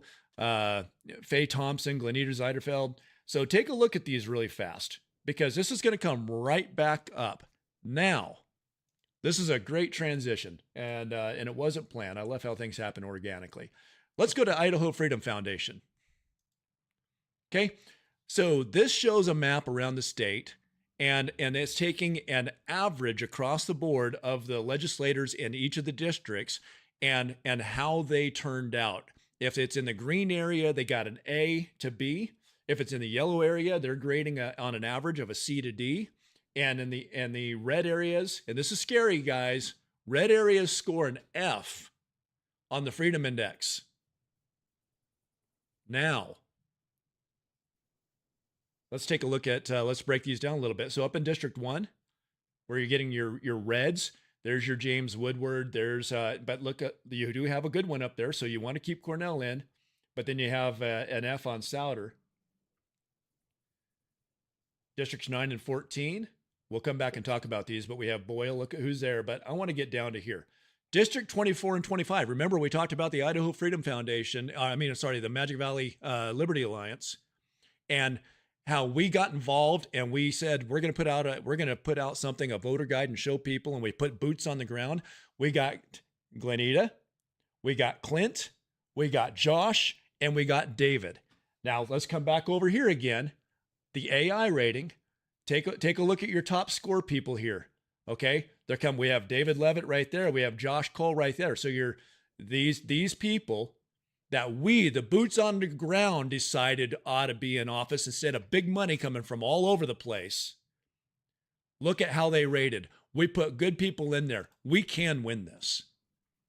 Faye Thompson, Glenita Zeiderfeld. So take a look at these really fast because this is going to come right back up. Now, this is a great transition, and it wasn't planned. I love how things happen organically. Let's go to Idaho Freedom Foundation. Okay, so this shows a map around the state, and it's taking an average across the board of the legislators in each of the districts and how they turned out. If it's in the green area, they got an A to B. If it's in the yellow area, they're grading on an average of a C to D. And in the red areas, and this is scary, guys, red areas score an F on the Freedom Index. Now, let's take a look at, let's break these down a little bit. So up in District 1, where you're getting your reds, there's your James Woodward. There's, but look, you do have a good one up there. So you want to keep Cornell in, but then you have an F on Souter. Districts 9 and 14, we'll come back and talk about these, but we have Boyle, look at who's there. But I want to get down to here. District 24 and 25. Remember, we talked about the Idaho Freedom Foundation. The Magic Valley Liberty Alliance, and how we got involved and we said we're going to put out something, a voter guide, and show people, and we put boots on the ground. We got Glenita, we got Clint, we got Josh, and we got David. Now let's come back over here again. The AI rating. Take a look at your top score people here. Okay, we have David Levitt right there. We have Josh Cole right there. So these people that we, the boots on the ground, decided ought to be in office instead of big money coming from all over the place. Look at how they rated. We put good people in there. We can win this.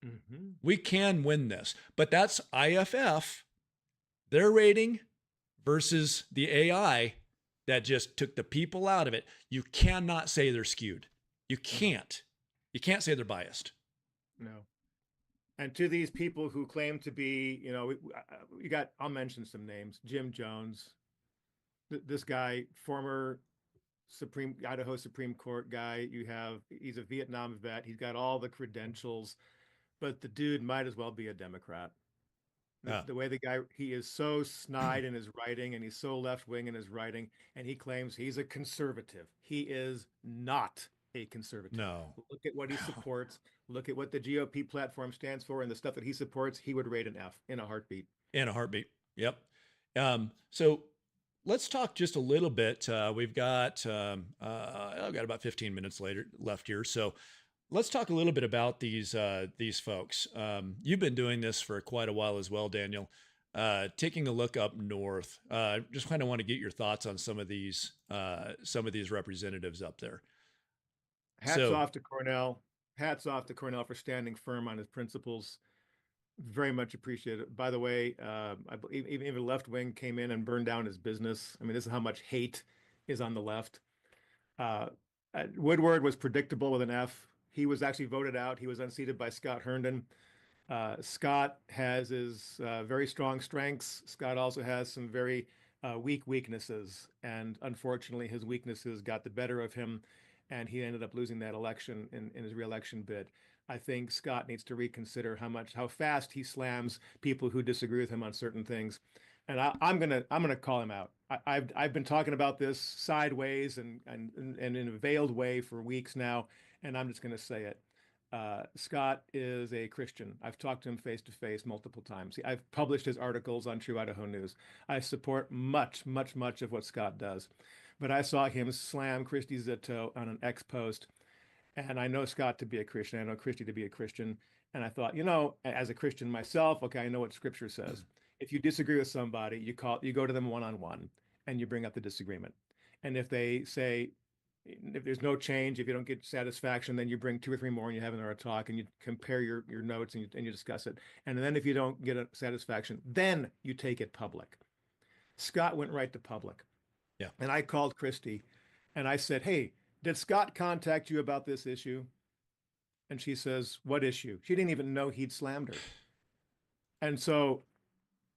Mm-hmm. We can win this. But that's IFF, their rating versus the AI that just took the people out of it. You cannot say they're skewed. You can't. You can't say they're biased. No. And to these people who claim to be, I'll mention some names. Jim Jones, this guy, former Idaho Supreme Court guy. He's a Vietnam vet. He's got all the credentials, but the dude might as well be a Democrat. The way he is so snide in his writing, and he's so left-wing in his writing, and he claims he's a conservative. He is not a conservative. No. Look at what he supports. Look at what the GOP platform stands for and the stuff that he supports. He would rate an F in a heartbeat. In a heartbeat. Yep. So let's talk just a little bit. I've got about 15 minutes left here. So let's talk a little bit about these folks. You've been doing this for quite a while as well, Daniel. Taking a look up north, just kind of want to get your thoughts on some of these representatives up there. Hats off to Cornell. Hats off to Cornell for standing firm on his principles. Very much appreciated. By the way, I believe even the left wing came in and burned down his business. I mean, this is how much hate is on the left. Woodward was predictable with an F. He was actually voted out. He was unseated by Scott Herndon. Scott has his very strong strengths. Scott also has some very weak weaknesses. And unfortunately, his weaknesses got the better of him, and he ended up losing that election in his reelection bid. I think Scott needs to reconsider how fast he slams people who disagree with him on certain things. And I'm gonna call him out. I've been talking about this sideways and in a veiled way for weeks now, and I'm just gonna say it. Scott is a Christian. I've talked to him face to face multiple times. I've published his articles on True Idaho News. I support much of what Scott does, but I saw him slam Christy Zito on an X post, and I know Scott to be a Christian. I know Christy to be a Christian, and I thought, as a Christian myself, okay, I know what Scripture says. If you disagree with somebody, you go to them one-on-one, and you bring up the disagreement. And if they say, if there's no change, if you don't get satisfaction, then you bring 2 or 3 more and you have another talk and you compare your notes and you discuss it. And then if you don't get a satisfaction, then you take it public. Scott went right to public. Yeah. And I called Christy and I said, hey, did Scott contact you about this issue? And she says, what issue? She didn't even know he'd slammed her. And so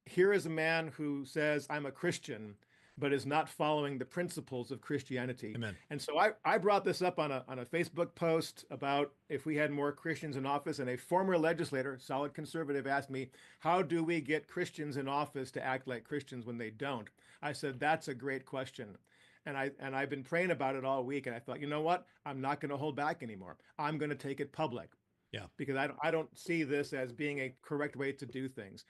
here is a man who says, I'm a Christian, but is not following the principles of Christianity. Amen. And so I brought this up on a Facebook post about if we had more Christians in office, and a former legislator, solid conservative, asked me, how do we get Christians in office to act like Christians when they don't? I said, that's a great question. And I've been praying about it all week, and I thought, you know what? I'm not going to hold back anymore. I'm going to take it public. Yeah. Because I don't see this as being a correct way to do things.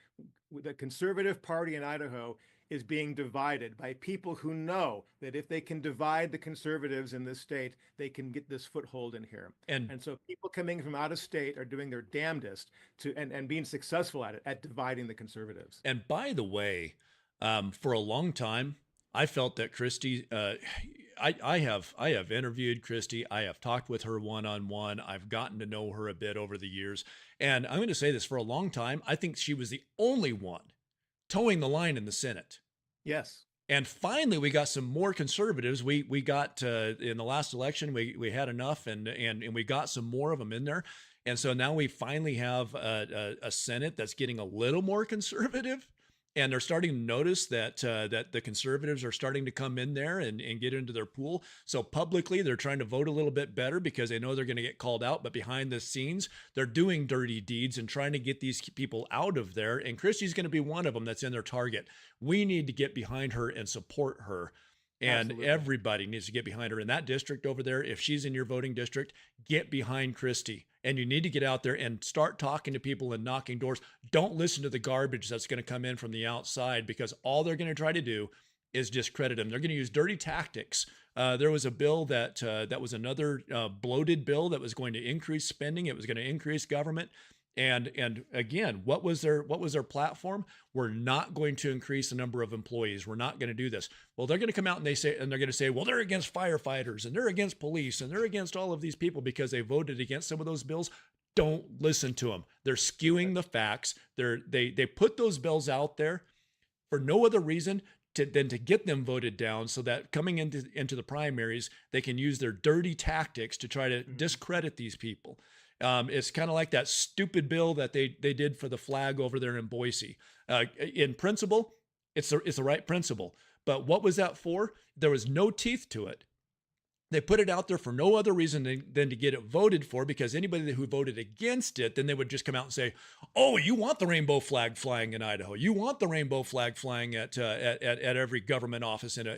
The conservative party in Idaho is being divided by people who know that if they can divide the conservatives in this state, they can get this foothold in here. And so people coming from out of state are doing their damnedest to and being successful at it, at dividing the conservatives. And by the way, for a long time, I felt that Christy, I have interviewed Christy. I have talked with her one-on-one. I've gotten to know her a bit over the years. And I'm going to say this, for a long time, I think she was the only one towing the line in the Senate. Yes. And finally, we got some more conservatives. We got in the last election, we had enough, and we got some more of them in there. And so now we finally have a Senate that's getting a little more conservative. And they're starting to notice that that the conservatives are starting to come in there and get into their pool. So publicly, they're trying to vote a little bit better because they know they're going to get called out. But behind the scenes, they're doing dirty deeds and trying to get these people out of there. And Christy's going to be one of them that's in their target. We need to get behind her and support her. And Absolutely. Everybody needs to get behind her in that district over there. If she's in your voting district, get behind Christy. And you need to get out there and start talking to people and knocking doors. Don't listen to the garbage that's going to come in from the outside, because all they're going to try to do is discredit them. They're going to use dirty tactics. There was a bill that was another bloated bill that was going to increase spending. It was going to increase government. And again, what was their platform? We're not going to increase the number of employees. We're not going to do this. Well, they're going to come out and they're going to say, well, they're against firefighters and they're against police and they're against all of these people because they voted against some of those bills. Don't listen to them. They're skewing the facts. They put those bills out there for no other reason than to get them voted down, so that coming into the primaries, they can use their dirty tactics to try to discredit these people. It's kind of like that stupid bill that they did for the flag over there in Boise. In principle, it's the right principle. But what was that for? There was no teeth to it. They put it out there for no other reason than to get it voted for, because anybody who voted against it, then they would just come out and say, "Oh, you want the rainbow flag flying in Idaho? You want the rainbow flag flying at every government office in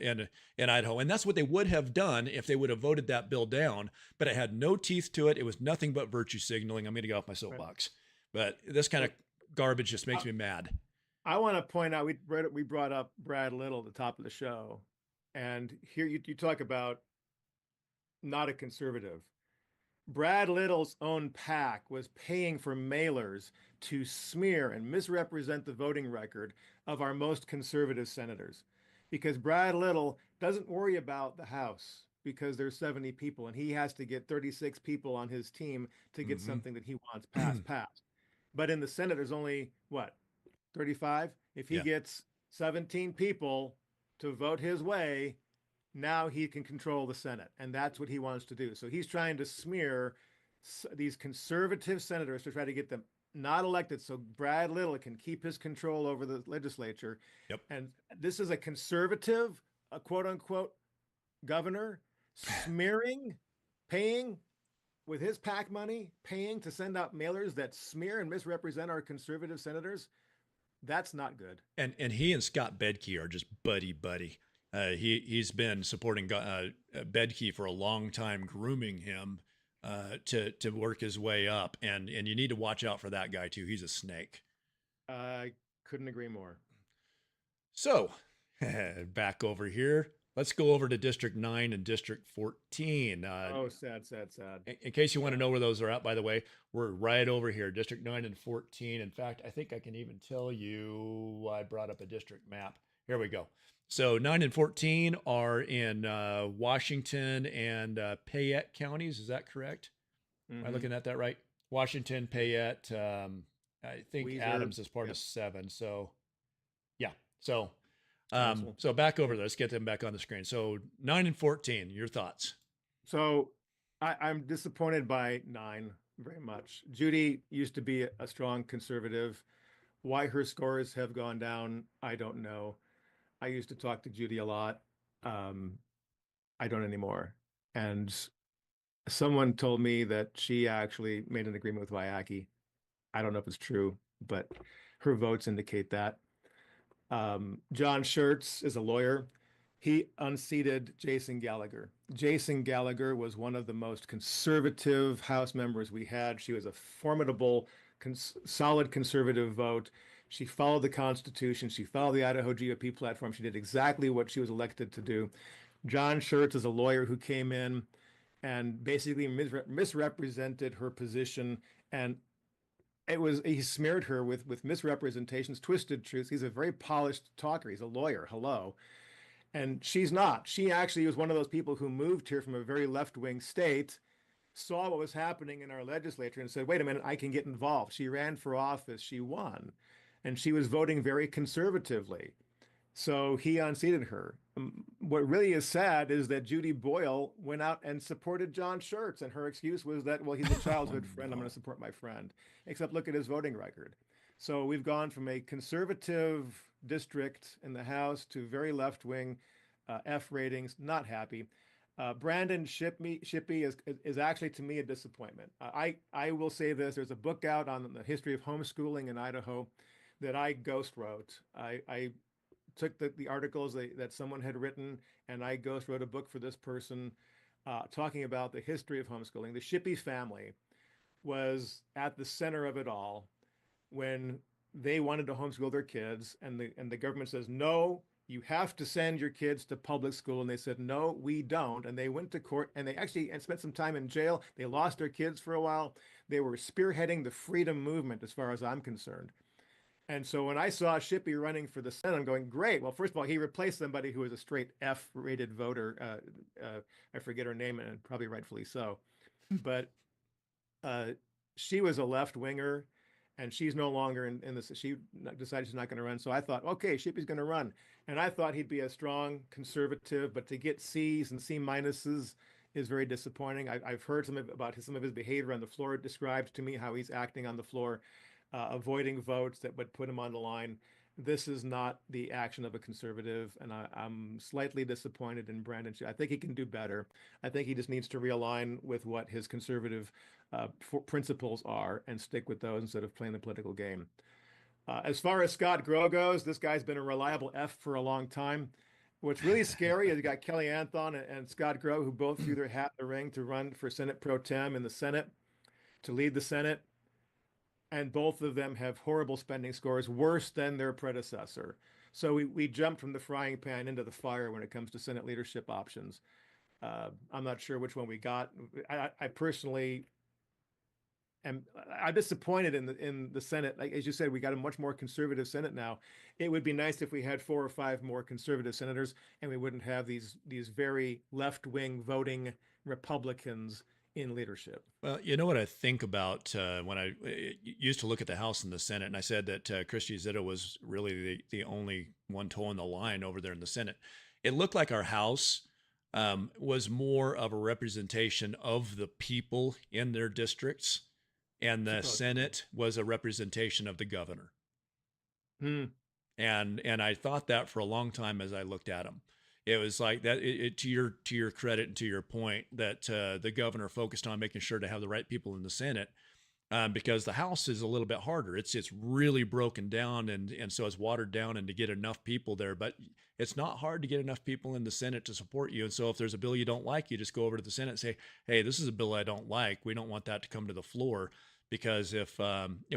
Idaho?" And that's what they would have done if they would have voted that bill down. But it had no teeth to it. It was nothing but virtue signaling. I'm going to get off my soapbox, but this kind of garbage just makes me mad. I want to point out we brought up Brad Little at the top of the show, and here you talk about not a conservative. Brad Little's own PAC was paying for mailers to smear and misrepresent the voting record of our most conservative senators, because Brad Little doesn't worry about the House because there's 70 people and he has to get 36 people on his team to get something that he wants passed. But in the Senate, there's only what, 35? If he gets 17 people to vote his way, now he can control the Senate, and that's what he wants to do. So he's trying to smear these conservative senators to try to get them not elected, so Brad Little can keep his control over the legislature. Yep. And this is a conservative, a quote unquote governor, smearing, paying with his PAC money, paying to send out mailers that smear and misrepresent our conservative senators. That's not good. And he and Scott Bedke are just buddy. He's been supporting Bedke for a long time, grooming him to work his way up, and you need to watch out for that guy too. He's a snake. I couldn't agree more. So back over here, let's go over to District 9 and District 14. Oh, sad. In case you want to know where those are at, by the way, we're right over here, District 9 and 14. In fact, I think I can even tell you, I brought up a district map. Here we go. So 9 and 14 are in Washington and Payette counties. Is that correct? Am I looking at that right? Washington, Payette. I think Weezer. Adams is part of 7. So, yeah. So, so back over there. Let's get them back on the screen. So 9 and 14. Your thoughts? So I'm disappointed by 9 very much. Judy used to be a strong conservative. Why her scores have gone down, I don't know. I used to talk to Judy a lot. I don't anymore. And someone told me that she actually made an agreement with Wyaki. I don't know if it's true, but her votes indicate that. John Schertz is a lawyer. He unseated Jason Gallagher. Jason Gallagher was one of the most conservative House members we had. She was a formidable, solid conservative vote. She followed the Constitution. She followed the Idaho GOP platform. She did exactly what she was elected to do. John Schertz is a lawyer who came in and basically misrepresented her position, and he smeared her with misrepresentations, twisted truths. He's a very polished talker. He's a lawyer. Hello. And she's not. She actually was one of those people who moved here from a very left-wing state, saw what was happening in our legislature and said, wait a minute, I can get involved. She ran for office. She won. And she was voting very conservatively. So he unseated her. What really is sad is that Judy Boyle went out and supported John Schertz, and her excuse was that, well, he's a childhood friend. I'm going to support my friend. Except look at his voting record. So we've gone from a conservative district in the House to very left-wing F ratings. Not happy. Brandon Shippey is actually, to me, a disappointment. I will say this. There's a book out on the history of homeschooling in Idaho that I ghost wrote. I took the articles that someone had written, and I ghost wrote a book for this person talking about the history of homeschooling. The Shippey family was at the center of it all when they wanted to homeschool their kids, and the government says, no, you have to send your kids to public school. And they said, no, we don't. And they went to court, and they actually spent some time in jail. They lost their kids for a while. They were spearheading the freedom movement, as far as I'm concerned. And so when I saw Shippey running for the Senate, I'm going, great. Well, first of all, he replaced somebody who was a straight F-rated voter. I forget her name, and probably rightfully so. But she was a left-winger, and she's no longer in this. She decided she's not going to run. So I thought, okay, Shippey's going to run. And I thought he'd be a strong conservative, but to get C's and C minuses is very disappointing. I've heard some of his behavior on the floor described to me, how he's acting on the floor, avoiding votes that would put him on the line. this is not the action of a conservative, and I'm slightly disappointed in Brandon. I think he can do better. I think he just needs to realign with what his conservative principles are and stick with those instead of playing the political game. As far as Scott Grow goes, this guy's been a reliable F for a long time. What's really scary is you got Kelly Anthon and Scott Grow, who both threw their hat in the ring to run for Senate Pro Tem in the Senate, to lead the Senate. And both of them have horrible spending scores, worse than their predecessor. So we jumped from the frying pan into the fire when it comes to Senate leadership options. I'm not sure which one we got. I personally I'm disappointed in the Senate. Like as you said, we got a much more conservative Senate now. It would be nice if we had 4 or 5 more conservative senators, and we wouldn't have these very left-wing voting Republicans in leadership. Well, you know what I think about when I used to look at the House and the Senate, and I said that Christie Zitto was really the only one toeing the line over there in the Senate. It looked like our House was more of a representation of the people in their districts, and the Senate was a representation of the governor. And I thought that for a long time as I looked at them. It was like that. To your credit and to your point, that the governor focused on making sure to have the right people in the Senate, because the House is a little bit harder. It's really broken down, and so it's watered down, and to get enough people there. But it's not hard to get enough people in the Senate to support you. And so if there's a bill you don't like, you just go over to the Senate and say, "Hey, this is a bill I don't like. We don't want that to come to the floor." Because if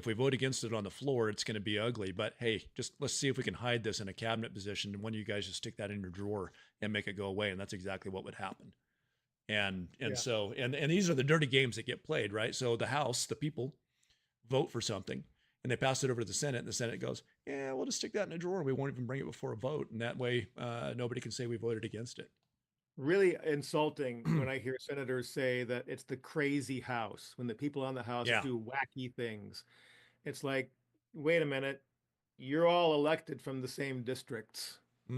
we vote against it on the floor, it's going to be ugly. But hey, just let's see if we can hide this in a cabinet position, and one of you guys just stick that in your drawer and make it go away. And that's exactly what would happen. And so these are the dirty games that get played, right? So the House, the people, vote for something, and they pass it over to the Senate, and the Senate goes, "Yeah, we'll just stick that in a drawer. We won't even bring it before a vote, and that way nobody can say we voted against it." Really insulting when I hear senators say that it's the crazy House, when the people on the House do wacky things. It's like, wait a minute, you're all elected from the same districts. By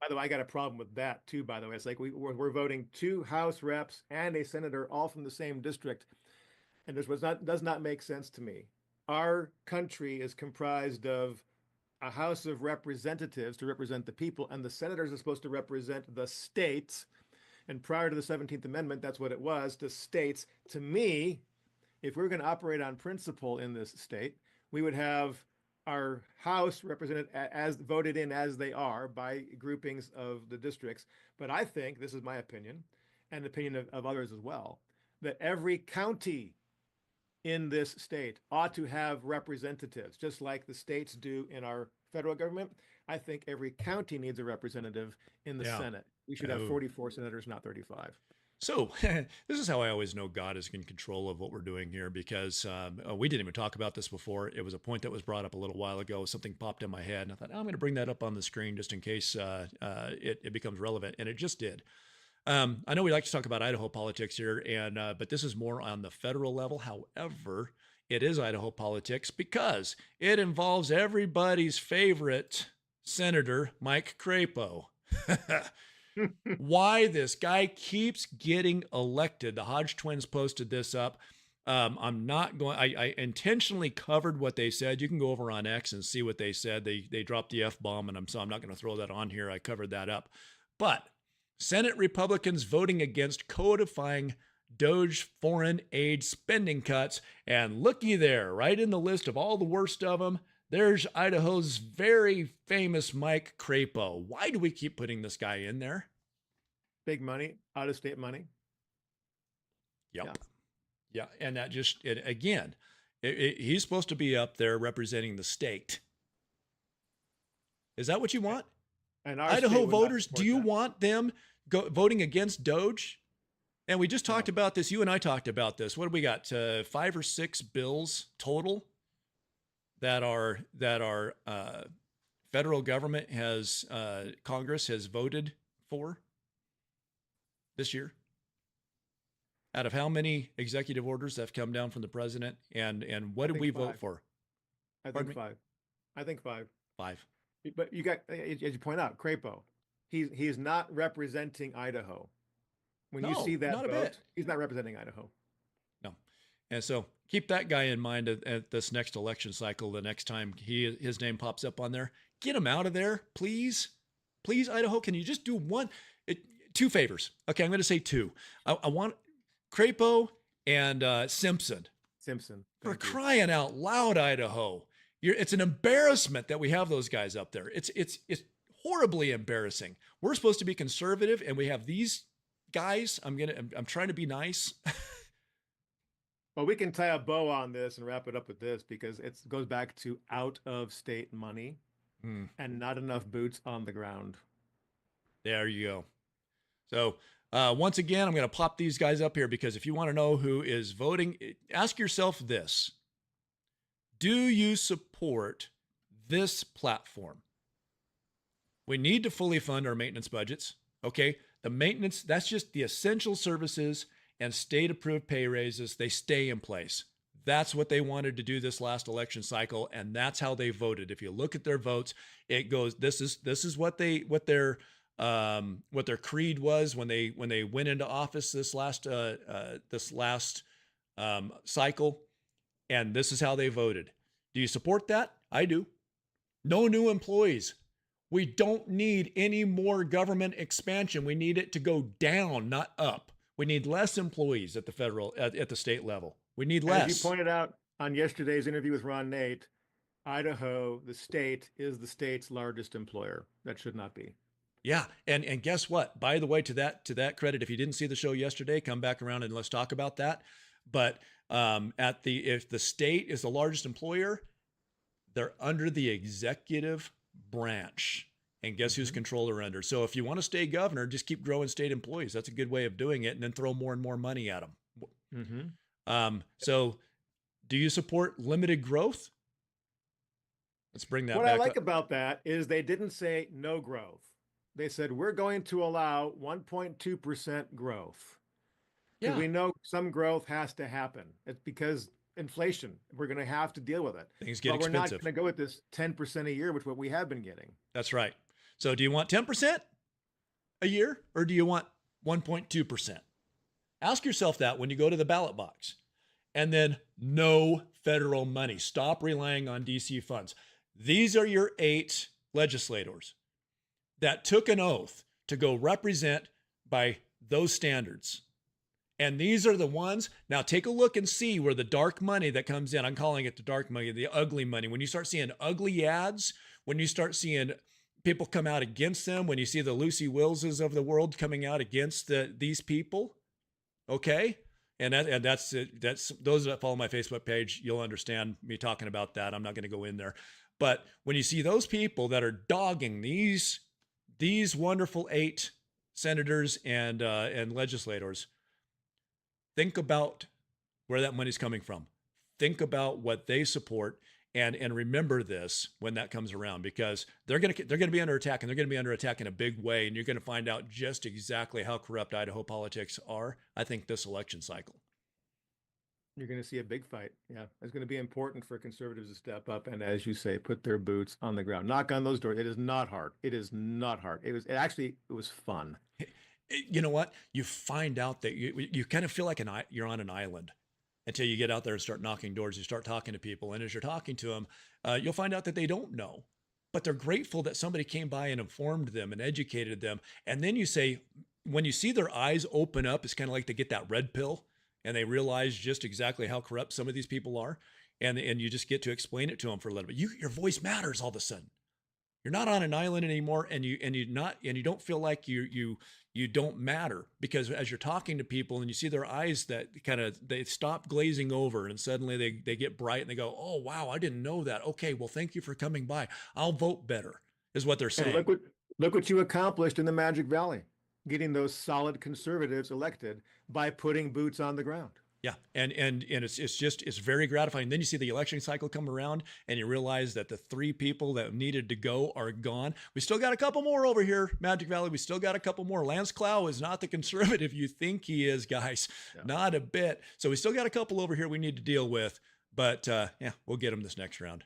the way, I got a problem with that too, by the way. It's like we're voting 2 House reps and a senator all from the same district. And this does not make sense to me. Our country is comprised of a House of Representatives to represent the people, and the senators are supposed to represent the states. And prior to the 17th Amendment, that's what it was, the states. To me, if we were going to operate on principle in this state, we would have our House represented as voted in as they are by groupings of the districts. But I think, this is my opinion, and the opinion of others as well, that every county in this state ought to have representatives, just like the states do in our federal government. I think every county needs a representative in the Senate. We should have 44 senators, not 35. So this is how I always know God is in control of what we're doing here, because we didn't even talk about this before. It was a point that was brought up a little while ago. Something popped in my head, and I thought, I'm going to bring that up on the screen just in case it becomes relevant, and it just did. I know we like to talk about Idaho politics here, but this is more on the federal level. However, it is Idaho politics because it involves everybody's favorite senator, Mike Crapo. Why this guy keeps getting elected. The Hodge twins posted this up. I'm not going, I intentionally covered what they said. You can go over on X and see what they said. They dropped the F-bomb, and so I'm not going to throw that on here. I covered that up. But Senate Republicans voting against codifying Doge foreign aid spending cuts. And looky there, right in the list of all the worst of them, there's Idaho's very famous Mike Crapo. Why do we keep putting this guy in there? Big money, out-of-state money. Yep. Yeah, and that just, he's supposed to be up there representing the state. Is that what you want? And Idaho voters, do you want them voting against Doge? And we just talked about this. You and I talked about this. What do we got? 5 or 6 bills total that our federal government has, Congress has voted for this year. Out of how many executive orders that have come down from the president, and what did we vote for? I think 5. I think 5. 5. But you got, as you point out, Crapo. He's not representing Idaho. When you see that vote, he's not representing Idaho. No. And so keep that guy in mind at this next election cycle. The next time his name pops up on there, get him out of there, please. Please, Idaho, can you just do two favors? Okay, I'm going to say two. I want Crapo and Simpson. For crying out loud, Idaho. It's an embarrassment that we have those guys up there. It's horribly embarrassing. We're supposed to be conservative, and we have these guys. I'm trying to be nice. Well, we can tie a bow on this and wrap it up with this, because it goes back to out of state money and not enough boots on the ground. There you go. So once again, I'm going to pop these guys up here, because if you want to know who is voting, ask yourself this. Do you support this platform? We need to fully fund our maintenance budgets. Okay. The maintenance, that's just the essential services and state approved pay raises. They stay in place. That's what they wanted to do this last election cycle. And that's how they voted. If you look at their votes, it goes, this is what their creed was when they went into office this last cycle. And this is how they voted. Do you support that? I do. No new employees. We don't need any more government expansion. We need it to go down, not up. We need less employees at the state level. We need less. As you pointed out on yesterday's interview with Ron Nate, Idaho, the state, is the state's largest employer. That should not be. Yeah, and guess what? By the way, to that credit, if you didn't see the show yesterday, come back around and let's talk about that. But if the state is the largest employer, they're under the executive branch. And guess who's controller under? So if you want to stay governor, just keep growing state employees. That's a good way of doing it, and then throw more and more money at them. So do you support limited growth? Let's bring that back. What I like about that is they didn't say no growth. They said, we're going to allow 1.2% growth. Yeah. We know some growth has to happen. It's because inflation, we're going to have to deal with it. Things get expensive. We're not going to go with this 10% a year, which what we have been getting. That's right. So do you want 10% a year, or do you want 1.2%? Ask yourself that when you go to the ballot box. And then no federal money. Stop relying on DC funds. These are your 8 legislators that took an oath to go represent by those standards. And these are the ones. Now take a look and see where the dark money that comes in. I'm calling it the dark money, the ugly money. When you start seeing ugly ads, when you start seeing people come out against them, when you see the Lucy Willses of the world coming out against these people, okay? And that's those that follow my Facebook page, you'll understand me talking about that. I'm not going to go in there. But when you see those people that are dogging these wonderful 8 senators and legislators, think about where that money's coming from. Think about what they support, and remember this when that comes around, because they're going to be under attack, and they're going to be under attack in a big way, and you're going to find out just exactly how corrupt Idaho politics are, I think, this election cycle. You're going to see a big fight. Yeah, it's going to be important for conservatives to step up and, as you say, put their boots on the ground. Knock on those doors. It is not hard. It is not hard. It was fun. You know what? You find out that you kind of feel like you're on an island until you get out there and start knocking doors. You start talking to people. And as you're talking to them, you'll find out that they don't know, but they're grateful that somebody came by and informed them and educated them. And then you say, when you see their eyes open up, it's kind of like they get that red pill and they realize just exactly how corrupt some of these people are. And you just get to explain it to them for a little bit. Your voice matters all of a sudden. You're not on an island anymore, and you don't feel like you don't matter, because as you're talking to people and you see their eyes that they stop glazing over, and suddenly they get bright and they go, oh wow, I didn't know that. Okay, well, thank you for coming by. I'll vote better, is what they're saying. And look what you accomplished in the Magic Valley, getting those solid conservatives elected by putting boots on the ground. Yeah, and it's very gratifying. Then you see the election cycle come around, and you realize that the 3 people that needed to go are gone. We still got a couple more over here, Magic Valley. We still got a couple more. Lance Clow is not the conservative you think he is, guys. Yeah. Not a bit. So we still got a couple over here we need to deal with. But yeah, we'll get them this next round.